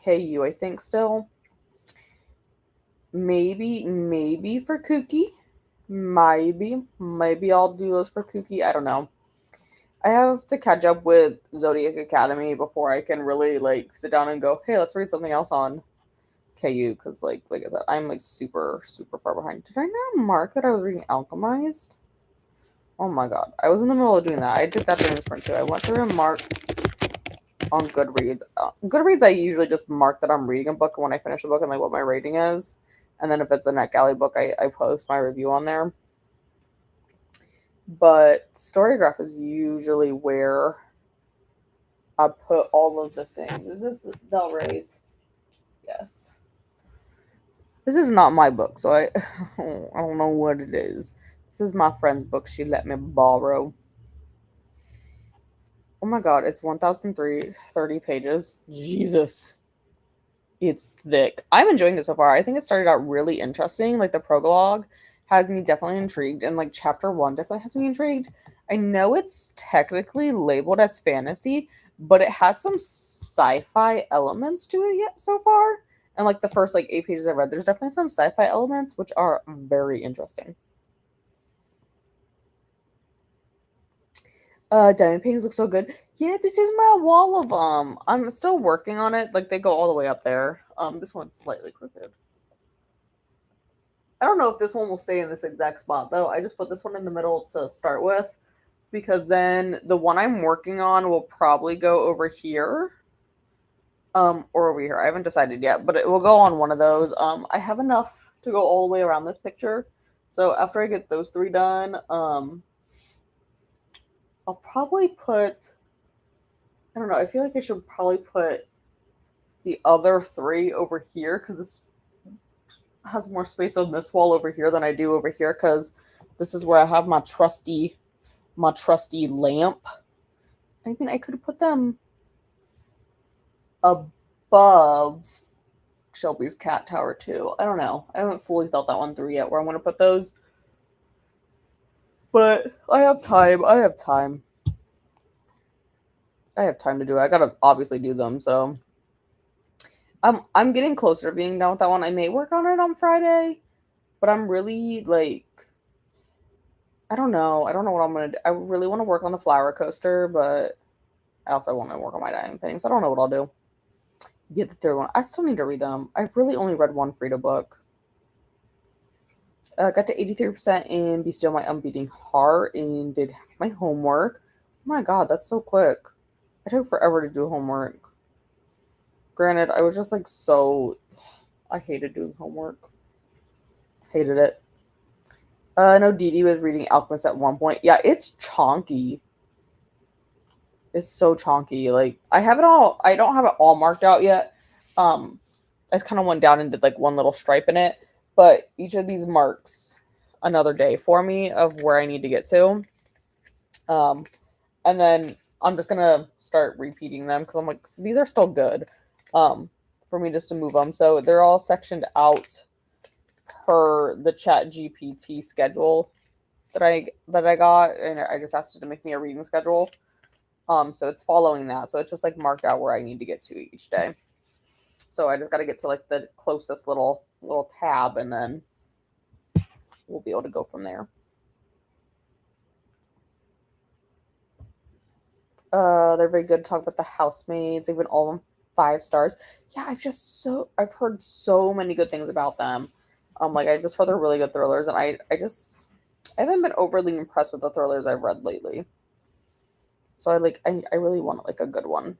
KU, I think, still. Maybe for Kooky. Maybe I'll do those for Kooky. I don't know. I have to catch up with Zodiac Academy before I can really like sit down and go, hey, let's read something else on KU, because like I said, I'm like super far behind. Did I not mark that I was reading Alchemized? Oh my god, I was in the middle of doing that. I did that during the sprint too. I went through and marked on Goodreads. Goodreads, I usually just mark that I'm reading a book when I finish a book and like what my rating is, and then if it's a NetGalley book, I post my review on there. But Storygraph is usually where I put all of the things. Is this Del Rey's? Yes. This is not my book, so I don't know what it is. This is my friend's book she let me borrow. Oh my god, it's 1,330 pages. Jesus. It's thick. I'm enjoying it so far. I think it started out really interesting. Like the prologue has me definitely intrigued, and like chapter 1 definitely has me intrigued. I know it's technically labeled as fantasy, but it has some sci-fi elements to it yet so far. And like the first like 8 pages I read, there's definitely some sci-fi elements which are very interesting. Diamond paintings look so good. Yeah, this is my wall of them. I'm still working on it. Like they go all the way up there. This one's slightly crooked. I don't know if this one will stay in this exact spot though. I just put this one in the middle to start with, because then the one I'm working on will probably go over here. Or over here. I haven't decided yet, but it will go on one of those. I have enough to go all the way around this picture. So after I get those 3 done, I'll probably put, I don't know, I feel like I should probably put the other 3 over here, because this has more space on this wall over here than I do over here, because this is where I have my trusty lamp. I mean, I could have put them above Shelby's cat tower too. I don't know. I haven't fully thought that one through yet where I'm going to put those. But I have time. I have time to do it. I gotta obviously do them, so I'm getting closer to being done with that one. I may work on it on Friday, but I'm really like, I don't know what I'm gonna do. I really want to work on the flower coaster, but I also want to work on my diamond painting, so I don't know what I'll do. Get the third one. I still need to read them. I've really only read one Frida book. Got to 83% in Be Still My Unbeating Heart and did my homework. Oh my god, that's so quick. I took forever to do homework. Granted, I was just like I hated doing homework. Hated it. I know Dee Dee was reading Alchemist at one point. Yeah, it's chonky. It's so chonky. Like I don't have it all marked out yet. I just kind of went down and did like one little stripe in it. But each of these marks another day for me of where I need to get to. And then I'm just going to start repeating them because I'm like, these are still good for me just to move them. So they're all sectioned out per the Chat GPT schedule that I got. And I just asked it to make me a reading schedule. So it's following that. So it's just like marked out where I need to get to each day. So I just got to get to like the closest little tab, and then we'll be able to go from there. They're very good to talk about the housemaids. They've been all 5 stars. Yeah, I've heard so many good things about them. Like I just heard they're really good thrillers, and I haven't been overly impressed with the thrillers I've read lately. So I really want like a good one.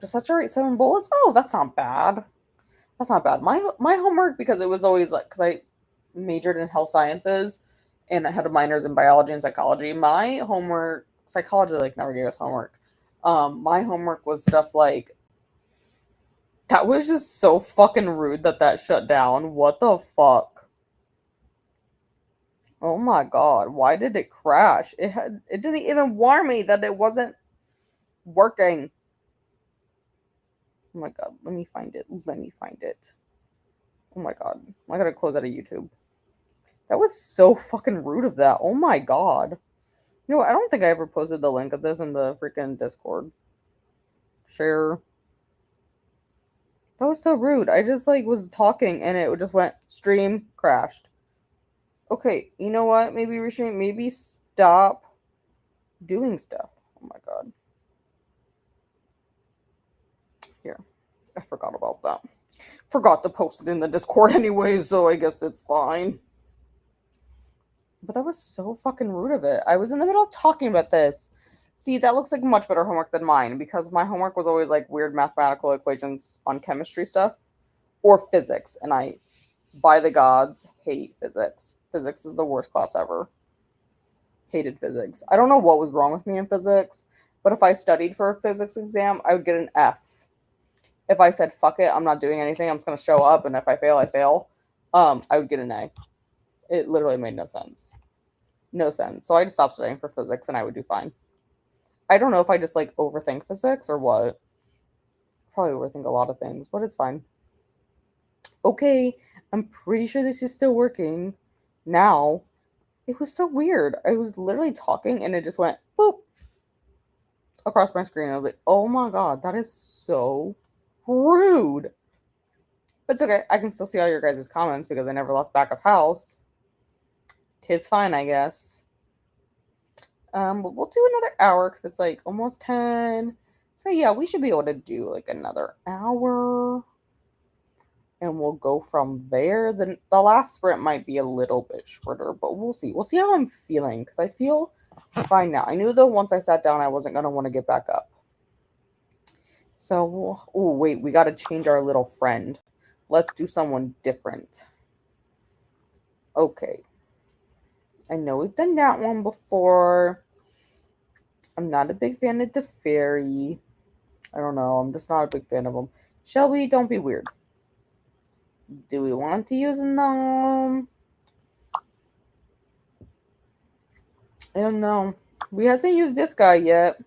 Just have to write 7 bullets. Oh, that's not bad. That's not bad. My homework, because it was always like, because I majored in health sciences and I had a minors in biology and psychology. My homework, psychology like never gave us homework. My homework was stuff like, that was just so fucking rude that shut down. What the fuck? Oh my god, why did it crash? It didn't even warn me that it wasn't working. Oh my god, let me find it. Let me find it. Oh my god. I gotta close out of YouTube. That was so fucking rude of that. Oh my god. You know, I don't think I ever posted the link of this in the freaking Discord. Share. That was so rude. I just like was talking and it just went stream crashed. Okay, you know what? Maybe restream. Maybe stop doing stuff. Oh my god. Here. I forgot about that. Forgot to post it in the Discord anyways, so I guess it's fine. But that was so fucking rude of it. I was in the middle of talking about this. See, that looks like much better homework than mine because my homework was always like weird mathematical equations on chemistry stuff or physics. And I, by the gods, hate physics. Physics is the worst class ever. Hated physics. I don't know what was wrong with me in physics, but if I studied for a physics exam, I would get an F. If I said, fuck it, I'm not doing anything, I'm just going to show up, and if I fail, I fail, I would get an A. It literally made no sense. No sense. So I just stopped studying for physics, and I would do fine. I don't know if I just, like, overthink physics or what. Probably overthink a lot of things, but it's fine. Okay, I'm pretty sure this is still working now. It was so weird. I was literally talking, and it just went, boop, across my screen. I was like, oh my god, that is so rude. But it's okay. I can still see all your guys' comments because I never left back of house. Tis fine, I guess. But we'll do another hour because it's like almost 10. So yeah, we should be able to do like another hour. And we'll go from there. Then the last sprint might be a little bit shorter, but we'll see. We'll see how I'm feeling because I feel fine now. I knew though once I sat down I wasn't gonna want to get back up. So, oh wait, we got to change our little friend. Let's do someone different. Okay. I know we've done that one before. I'm not a big fan of the fairy. I don't know. I'm just not a big fan of them. Shelby, don't be weird. Do we want to use a gnome? I don't know. We hasn't used this guy yet.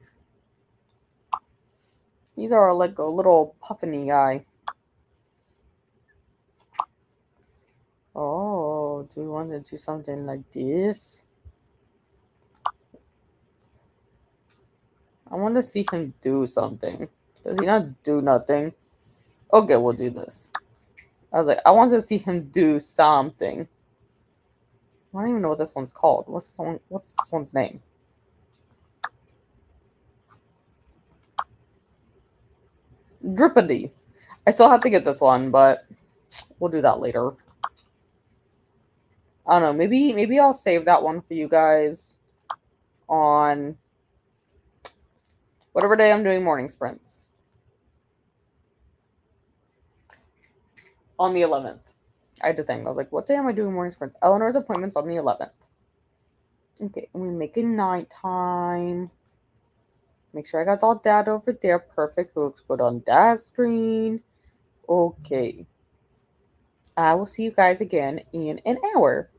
He's our like a little puffiny guy. Oh, do we want to do something like this? I want to see him do something. Does he not do nothing? Okay, we'll do this. I was like, I want to see him do something. I don't even know what this one's called. What's this one's name? Drippity. I still have to get this one, but we'll do that later. I don't know. Maybe I'll save that one for you guys on whatever day I'm doing morning sprints. On the 11th. I had to think. I was like, what day am I doing morning sprints? Eleanor's appointment's on the 11th. Okay, and we make it nighttime. Make sure I got all that over there. Perfect. It looks good on that screen. Okay. I will see you guys again in an hour.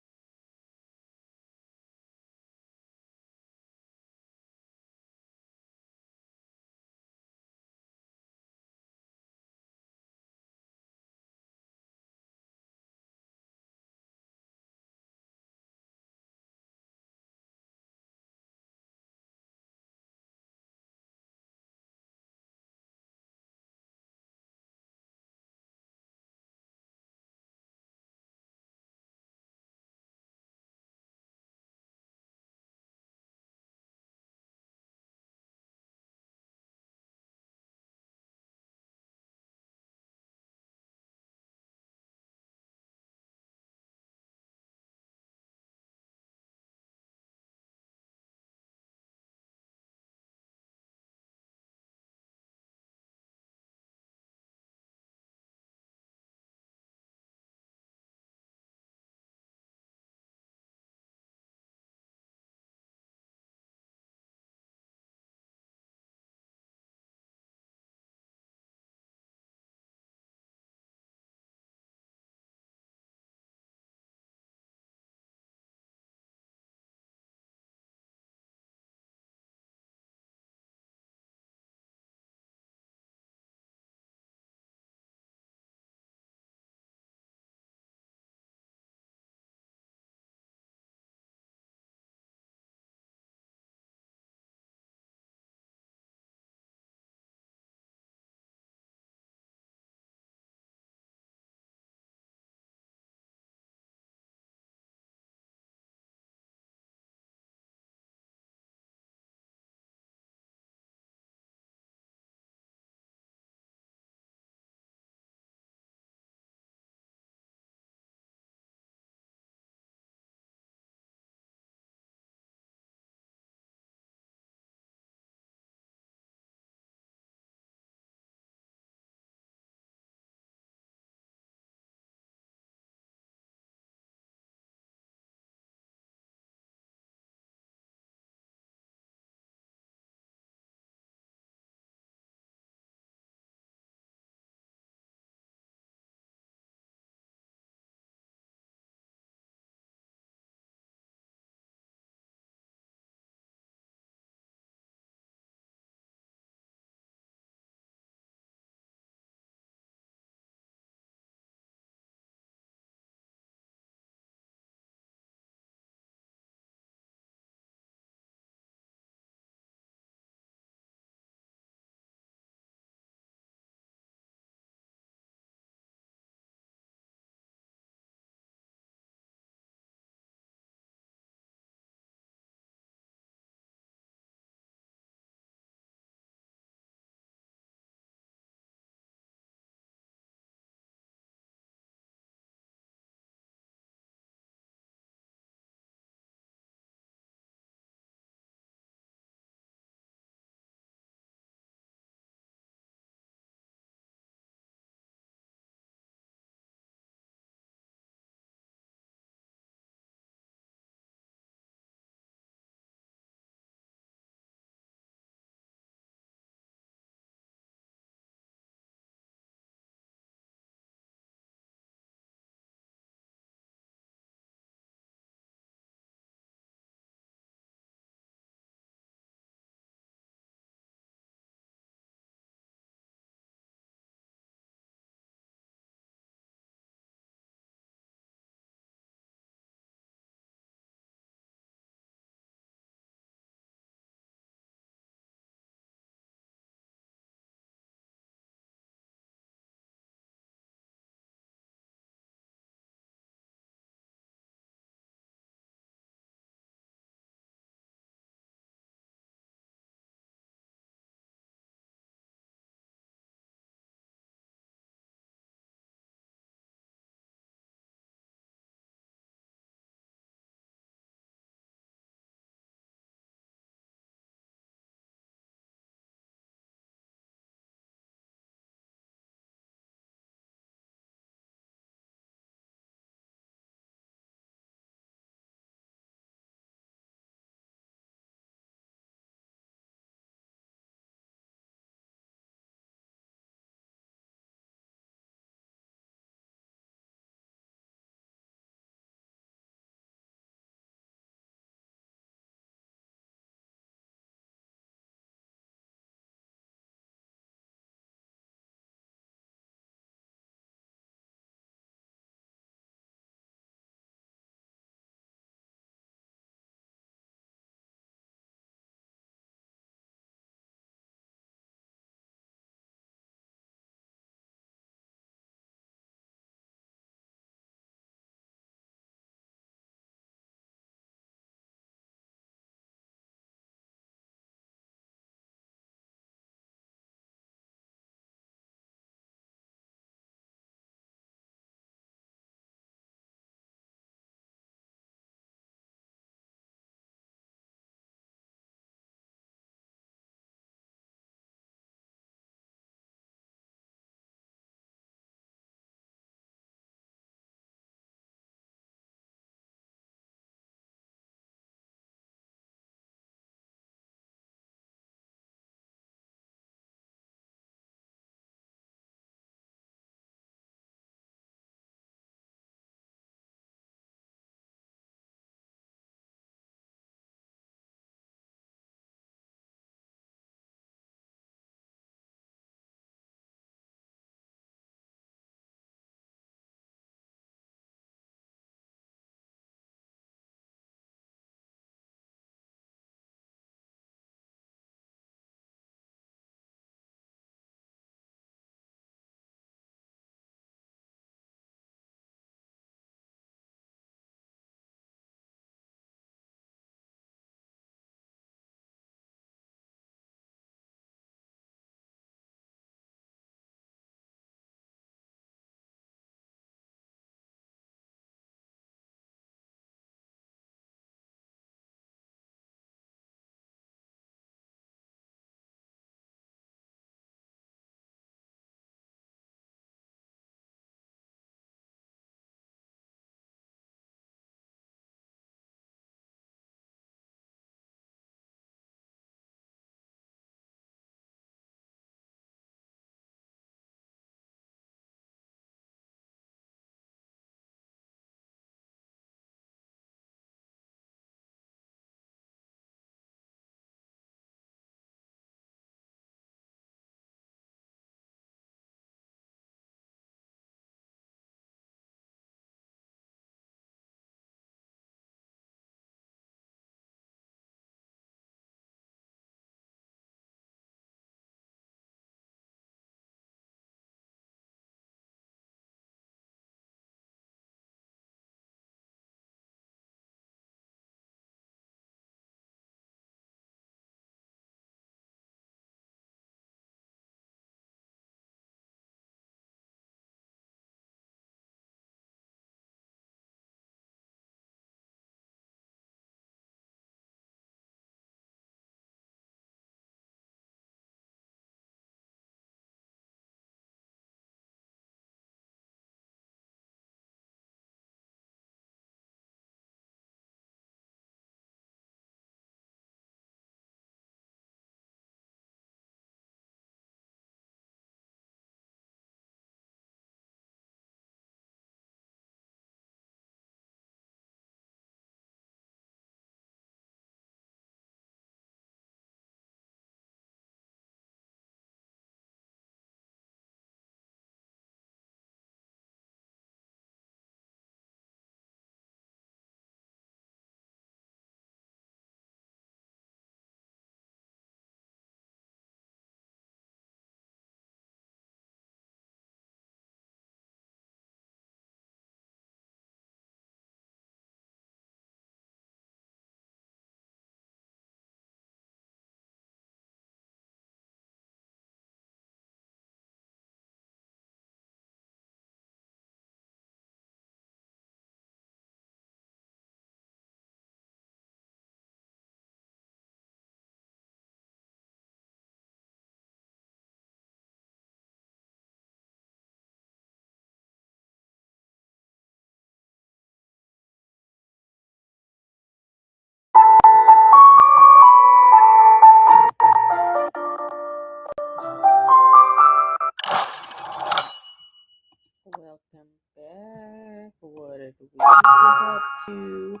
to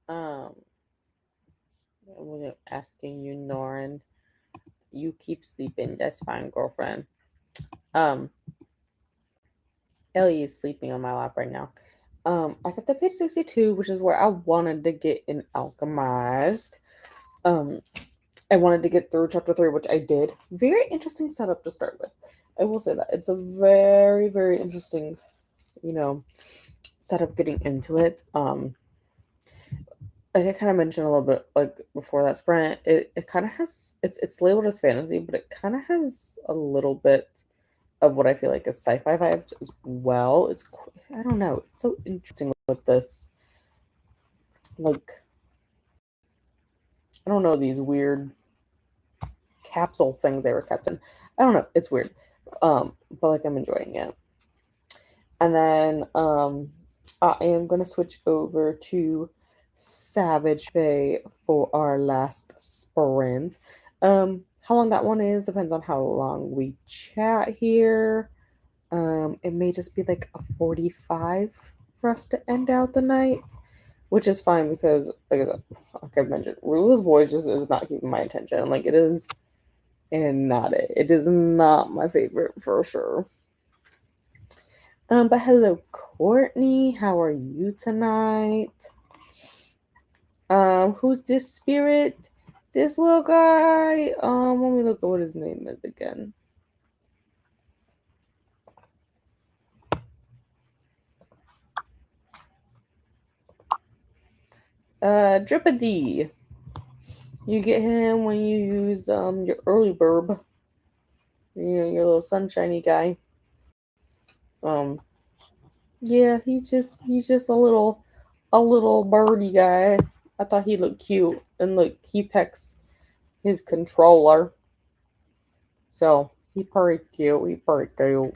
I'm asking you, Norin. You keep sleeping. That's fine, girlfriend. Ellie is sleeping on my lap right now. I got the page 62, which is where I wanted to get in Alchemized. I wanted to get through chapter 3, which I did. Very interesting setup to start with. I will say that. It's a very, very interesting, setup getting into it. Like I kind of mentioned a little bit like before that sprint, it kind of has it's labeled as fantasy, but it kind of has a little bit of what I feel like is sci-fi vibes as well. I don't know, it's so interesting with this, like, I don't know, these weird capsule things they were kept in. I don't know, it's weird. But like I'm enjoying it. And then I am gonna switch over to Savage Fae for our last sprint. How long that one is depends on how long we chat here. It may just be like a 45 for us to end out the night, which is fine because, like I mentioned, Rula's Boys just is not keeping my attention. Like it is, and not it. It is not my favorite for sure. But hello, Courtney. How are you tonight? Who's this spirit? This little guy. Let me look at what his name is again. Drippity. You get him when you use your early burb. Your little sunshiny guy. Yeah, he's just a little birdie guy. I thought he looked cute, and look, he pecks his controller. So he pretty cute. He pretty cute.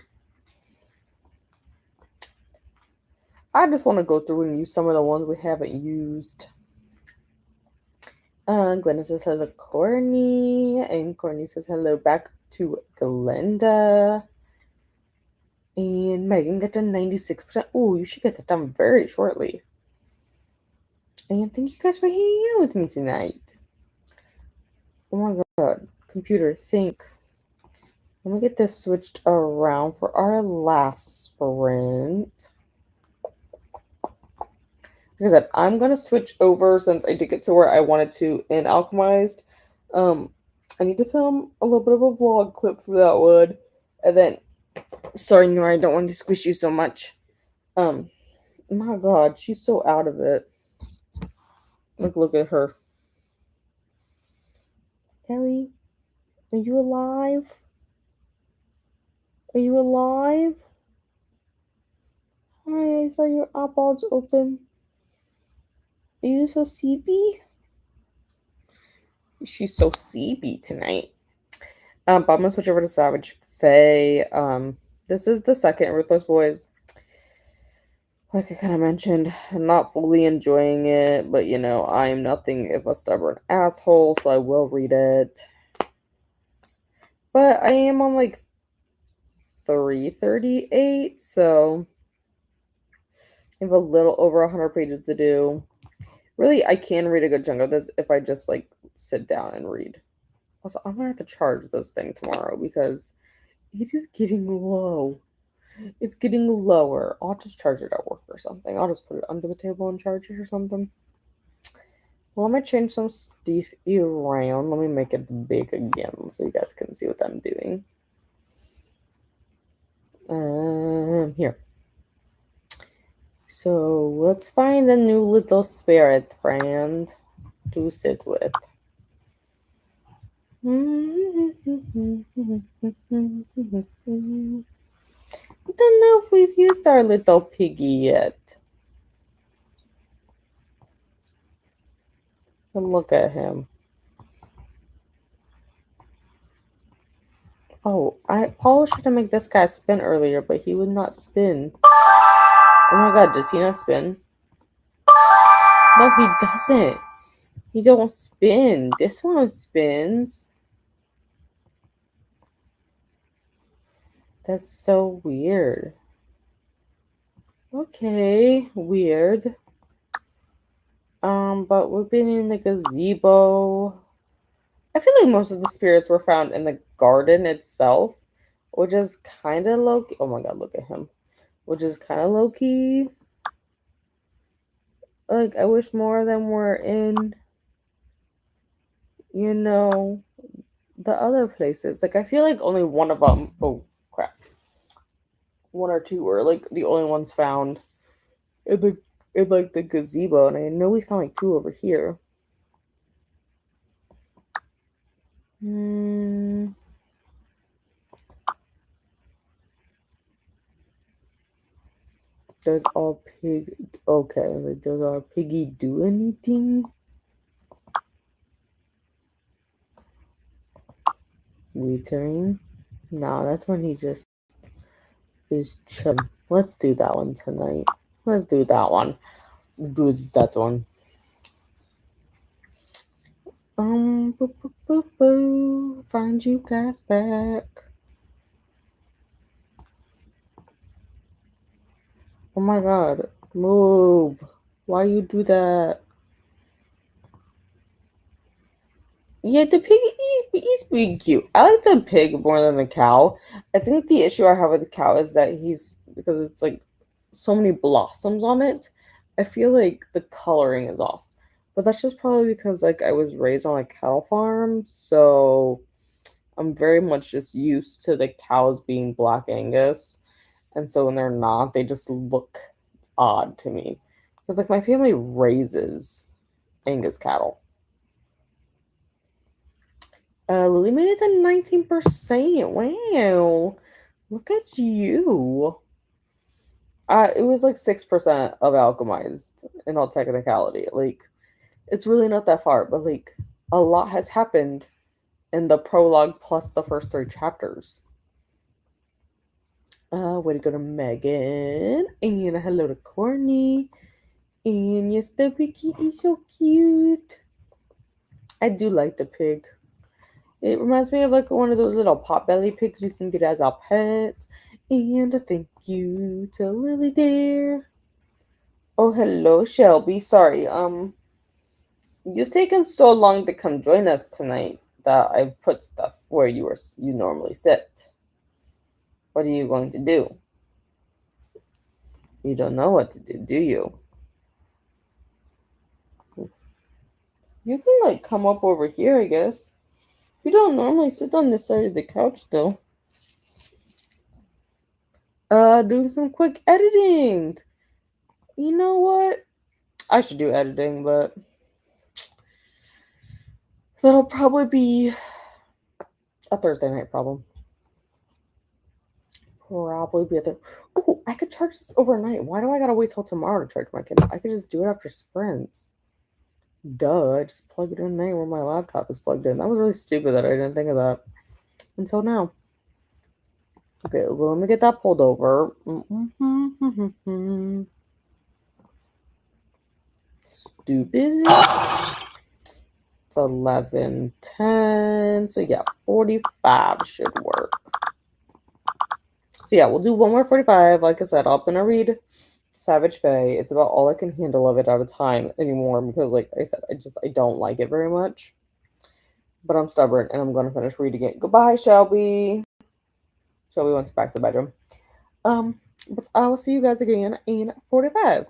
I just want to go through and use some of the ones we haven't used. Glenda says hello, Courtney, and Courtney says hello back to Glenda. And Megan got to 96%. Oh, you should get that done very shortly. And thank you guys for hanging out with me tonight. Oh my god, computer, think. Let me get this switched around for our last sprint. Like I said, I'm gonna switch over since I did get to where I wanted to in Alchemized. I need to film a little bit of a vlog clip for that one, and then sorry, Nora, I don't want to squish you so much. My God, she's so out of it. Look at her. Ellie, are you alive? Are you alive? Hi, I saw your eyeballs open. Are you so sleepy? She's so sleepy tonight. But I'm gonna switch over to Savage Fae. This is the second Ruthless Boys. Like I kind of mentioned, I'm not fully enjoying it, but I'm nothing if a stubborn asshole, so I will read it. But I am on like 338, so I have a little over 100 pages to do. Really, I can read a good chunk of this if I just like sit down and read. Also, I'm gonna have to charge this thing tomorrow because it is getting low. It's getting lower. I'll just charge it at work or something. I'll just put it under the table and charge it or something. Well, let me change some stuff around. Let me make it big again so you guys can see what I'm doing. Here. So let's find a new little spirit friend to sit with. I don't know if we've used our little piggy yet. But look at him. Oh, Paul should have made this guy spin earlier, but he would not spin. Oh my god, does he not spin? No, he doesn't. He don't spin. This one spins. That's so weird. Okay, weird. But we've been in the gazebo. I feel like most of the spirits were found in the garden itself, which is kind of low key. Oh my god, look at him. Which is kind of low key. Like, I wish more of them were in, you know, the other places. Like, I feel like only one of them, oh crap, one or two were like the only ones found in the gazebo, and I know we found like two over here. Hmm. Does our pig okay? Like, does our piggy do anything? Littering? No, that's when he just is chilling. Let's do that one tonight. Let's do that one. Do that one. Boo, boo, boo, boo. Find you guys back. Oh my god. Move. Why you do that? Yeah, the pig, he's being cute. I like the pig more than the cow. I think the issue I have with the cow is that because it's like so many blossoms on it, I feel like the coloring is off. But that's just probably because like I was raised on a cattle farm, so I'm very much just used to the cows being Black Angus. And so when they're not, they just look odd to me. Because like my family raises Angus cattle. Lily made it to 19%. Wow. Look at you. It was like 6% of alchemized in all technicality. Like, it's really not that far, but like a lot has happened in the prologue plus the first three chapters. Way to go to Megan. And hello to Courtney. And yes, the Vicky is so cute. I do like the pig. It reminds me of like one of those little potbelly pigs you can get as a pet. And a thank you to Lily there. Oh, hello, Shelby. Sorry, you've taken so long to come join us tonight that I put stuff where you normally sit. What are you going to do? You don't know what to do you? You can like come up over here, I guess. You don't normally sit on this side of the couch though. Doing some quick editing. You know what? I should do editing, but that'll probably be a Thursday night problem. Probably be a thing. Oh, I could charge this overnight. Why do I gotta wait till tomorrow to charge my Kindle? I could just do it after sprints. Duh, I just plug it in there where my laptop is plugged in. That was really stupid that I didn't think of that until now. Okay, well, let me get that pulled over. Stupid. It's 11:10. So yeah, 45 should work. So yeah, we'll do one more 45. Like I said, I'm gonna read Savage Fae. It's about all I can handle of it at a time anymore because, like I said, I don't like it very much. But I'm stubborn and I'm gonna finish reading it. Goodbye, Shelby. Shelby went back to the bedroom. But I will see you guys again in 45.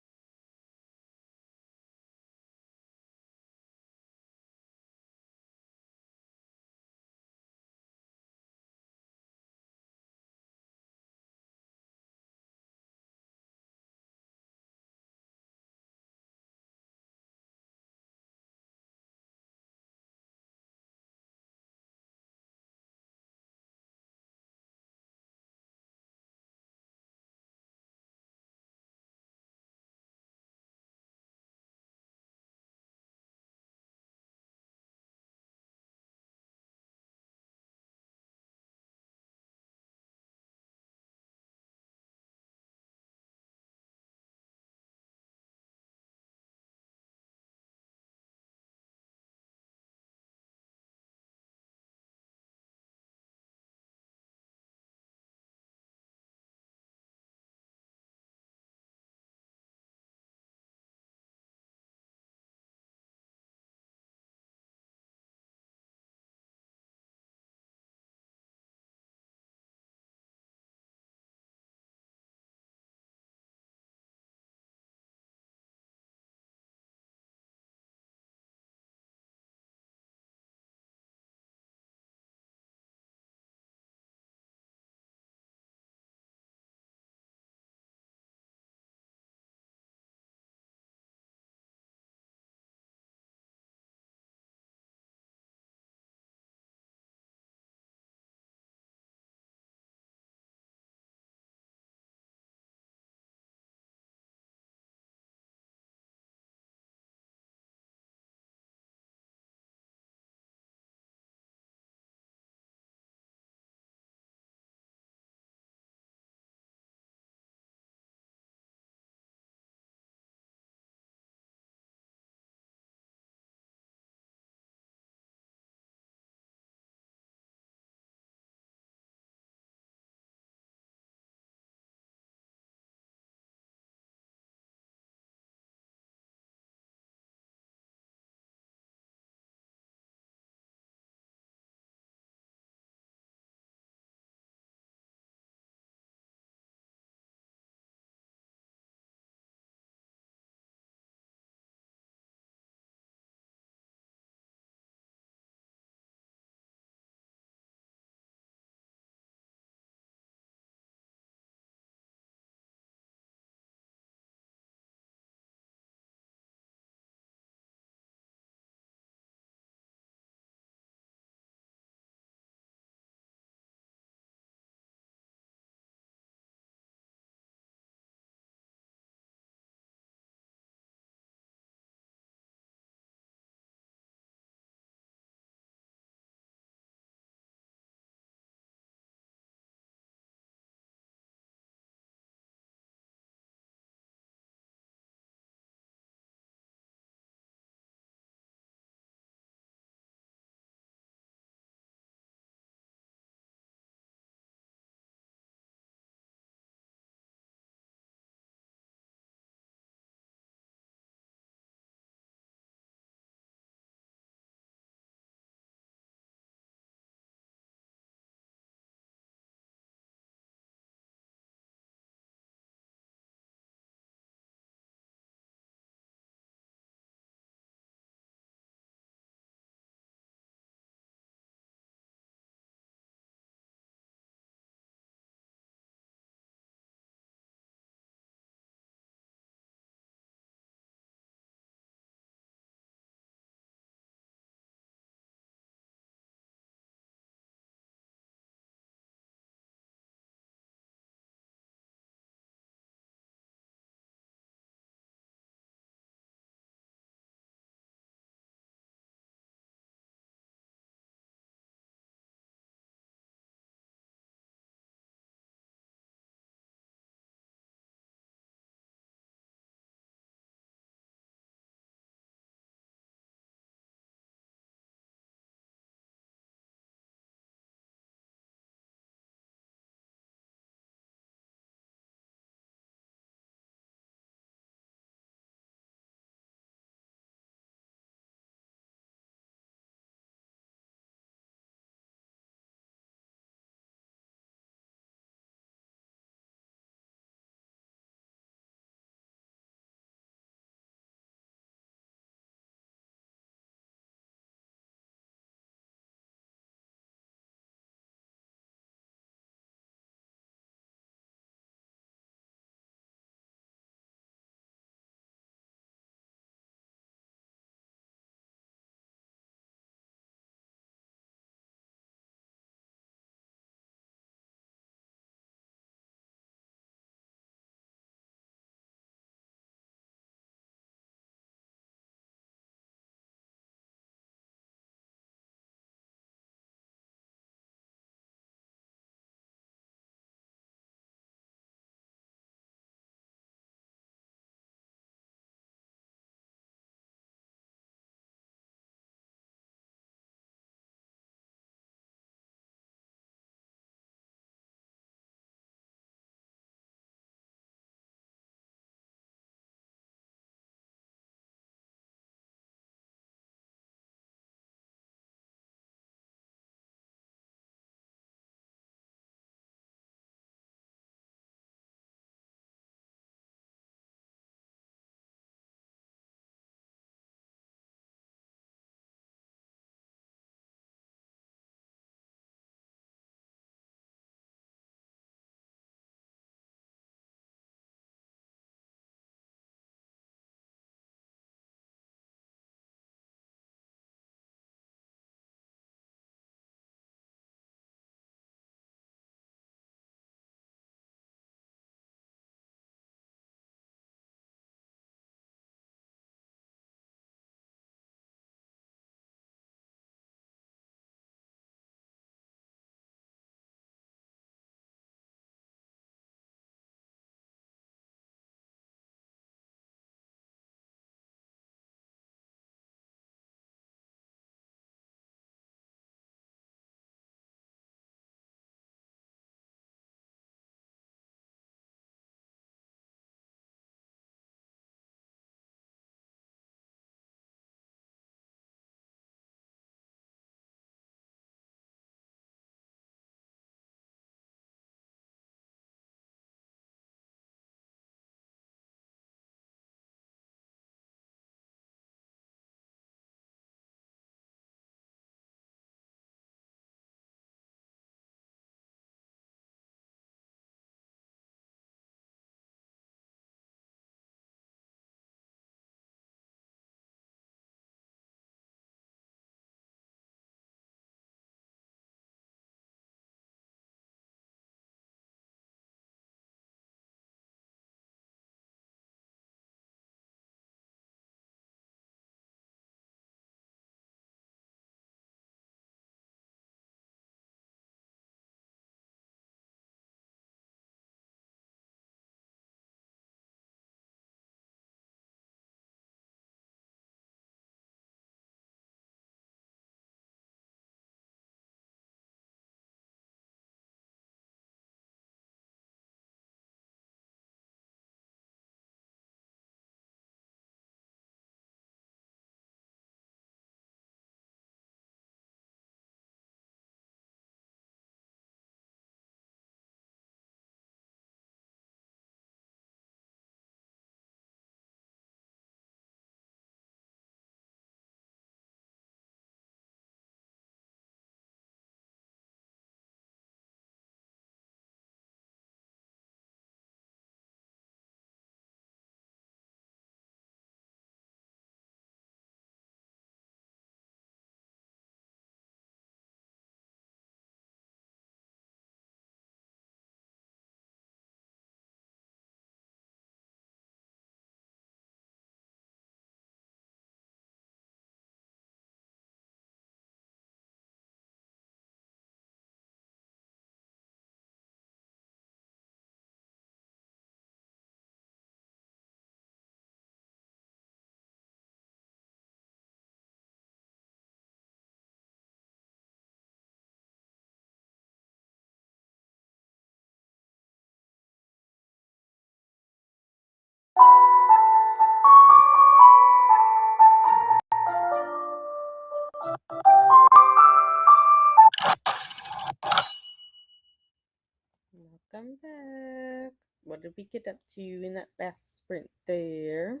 welcome back. What did we get up to in that last sprint there?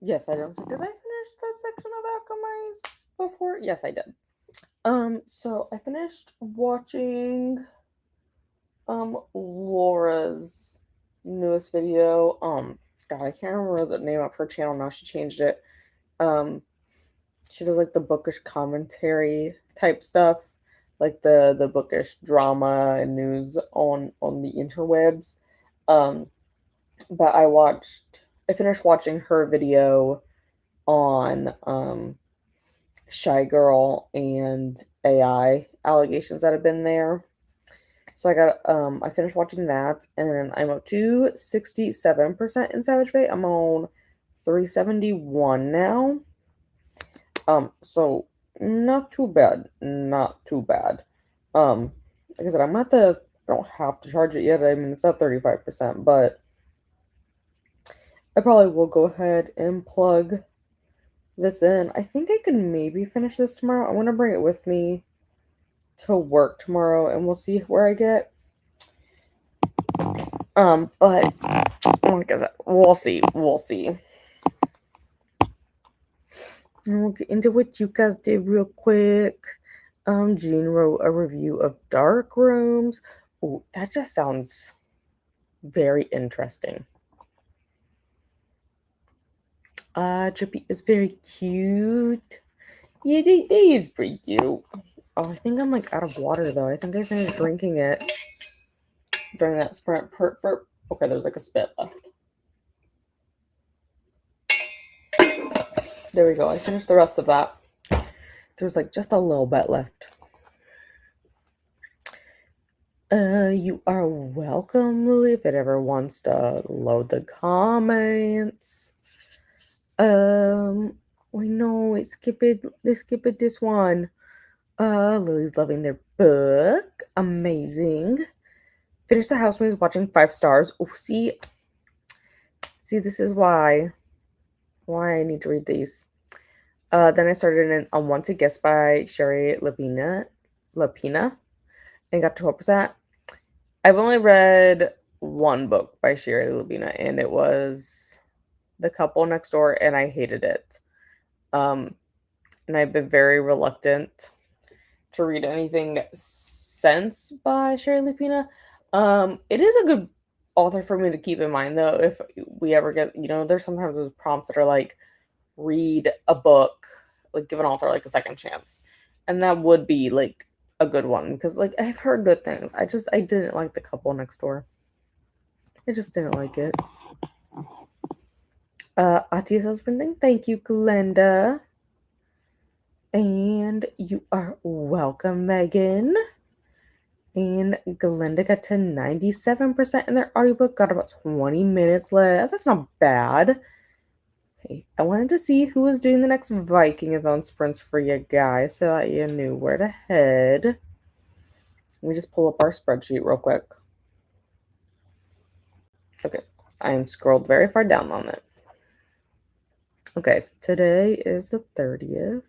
Yes, I don't think, did I finish the section of Alchemized before? Yes, I did. So I finished watching Laura's newest video. God, I can't remember the name of her channel now. She changed it. She does like the bookish commentary type stuff, like the bookish drama and news on the interwebs. But I finished watching her video on Shy Girl and AI allegations that have been there. So I finished watching that, and I'm up to 67% in Savage Fate. I'm on 371 now. So not too bad. Not too bad. Like I said, I don't have to charge it yet. I mean, it's at 35%, but I probably will go ahead and plug this in. I think I could maybe finish this tomorrow. I want to bring it with me to work tomorrow, and we'll see where I get. But like I said, we'll see. And we'll get into what you guys did real quick. Jean wrote a review of Dark Rooms. Oh, that just sounds very interesting. Drippy is very cute. Yeah, they is pretty cute. Oh, I think I'm like out of water though. I think I finished drinking it during that sprint. Okay, there's like a spit left. There we go. I finished the rest of that. There's like just a little bit left. You are welcome, Lily, if it ever wants to load the comments. We know they skip it this one. Lily's loving their book. Amazing. Finished the housemates watching 5 stars. Oh, see, this is why I need to read these. Then I started an Unwanted Guest by Sherry Lapina and got to 12%. I've only read one book by Sherry Lapina, and it was The Couple Next Door, and I hated it. And I've been very reluctant to read anything since by Sherry Lapina. It is a good author for me to keep in mind, though, if we ever get, there's sometimes those prompts that are like, read a book, like give an author like a second chance, and that would be like a good one, because like I've heard good things. I didn't like The Couple Next Door. I just didn't like it. Atia's husband, thank you, Glenda. And you are welcome, Megan. And Glenda got to 97% in their audiobook, got about 20 minutes left. That's not bad. Okay, I wanted to see who was doing the next Vikingathon sprints for you guys so that you knew where to head. Let me just pull up our spreadsheet real quick. Okay, I am scrolled very far down on it. Okay, today is the 30th.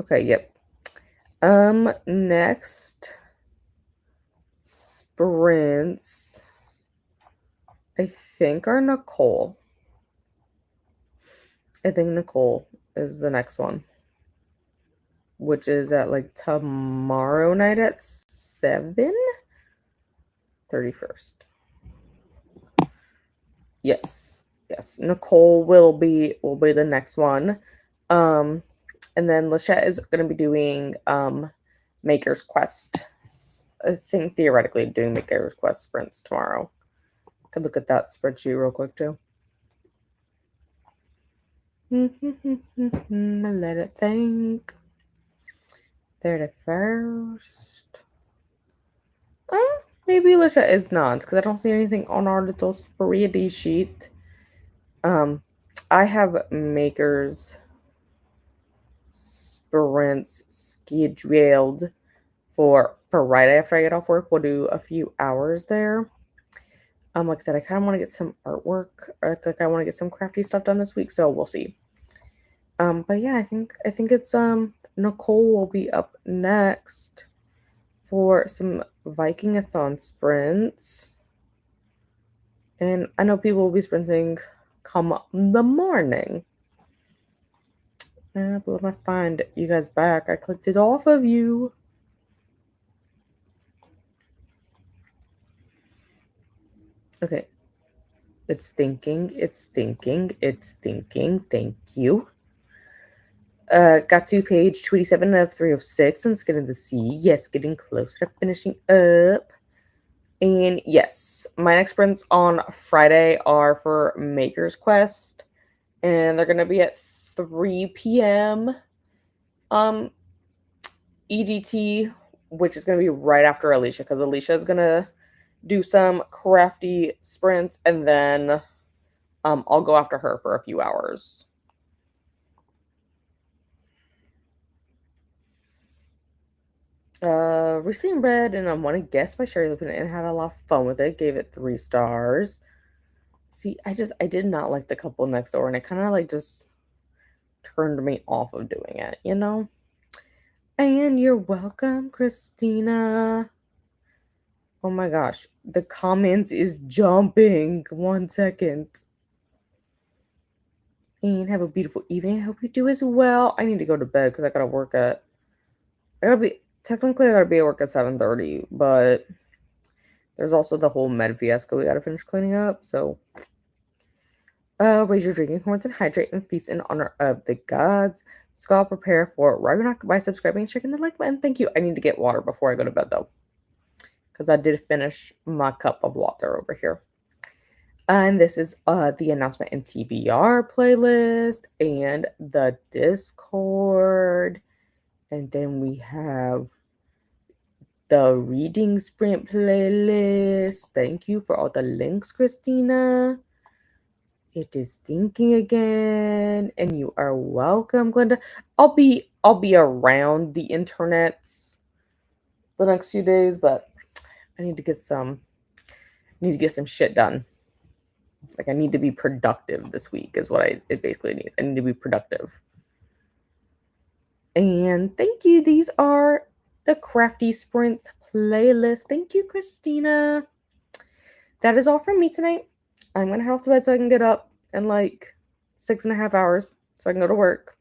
Okay, yep. Next sprints, I think, are Nicole. I think Nicole is the next one, which is at like tomorrow night at 7? 31st. Yes. Nicole will be the next one. And then Lachette is going to be doing Maker's Quest. I think theoretically doing Maker's Quest sprints tomorrow. Could look at that spreadsheet real quick too. Let it think. 31st. Maybe Lachette is not, because I don't see anything on our little spreadsheet sheet. I have Maker's sprints scheduled for Friday after I get off work. We'll do a few hours there. Like I said, I kind of want to get some artwork, or like I want to get some crafty stuff done this week, so we'll see. But yeah, I think it's Nicole will be up next. for some Vikingathon sprints. And I know people will be sprinting come the morning. But let me find you guys back. I clicked it off of you. Okay. It's thinking. Thank you. Got to page 27 of 306 and it's getting the C. Yes, getting closer to finishing up. And yes, my next sprints on Friday are for Maker's Quest. And they're gonna be at 3 p.m. EDT, which is gonna be right after Alicia, because Alicia is gonna do some crafty sprints, and then I'll go after her for a few hours. Recently read and I want to guess by Sherry Lupin and had a lot of fun with it. Gave it 3 stars. See, I did not like the couple next door, and it kind of like just turned me off of doing it, you know? And you're welcome, Christina. Oh my gosh, the comments is jumping. 1 second. And have a beautiful evening. I hope you do as well. I need to go to bed because I gotta work at. Technically I gotta be at work at 7:30, but there's also the whole med fiasco we gotta finish cleaning up. So, raise your drinking horns and hydrate and feast in honor of the gods. Skull, prepare for Ragnarok by subscribing and checking the like button. Thank you. I need to get water before I go to bed though, because I did finish my cup of water over here. And this is the announcement and TBR playlist and the Discord. And then we have the reading sprint playlist. Thank you for all the links, Christina. It is thinking again, and you are welcome, Glenda. I'll be around the internets the next few days, but I need to get some shit done. Like, I need to be productive this week is what it basically needs. I need to be productive. And thank you. These are the Crafty Sprint playlist. Thank you, Christina. That is all from me tonight. I'm going to head off to bed so I can get up in like 6.5 hours so I can go to work.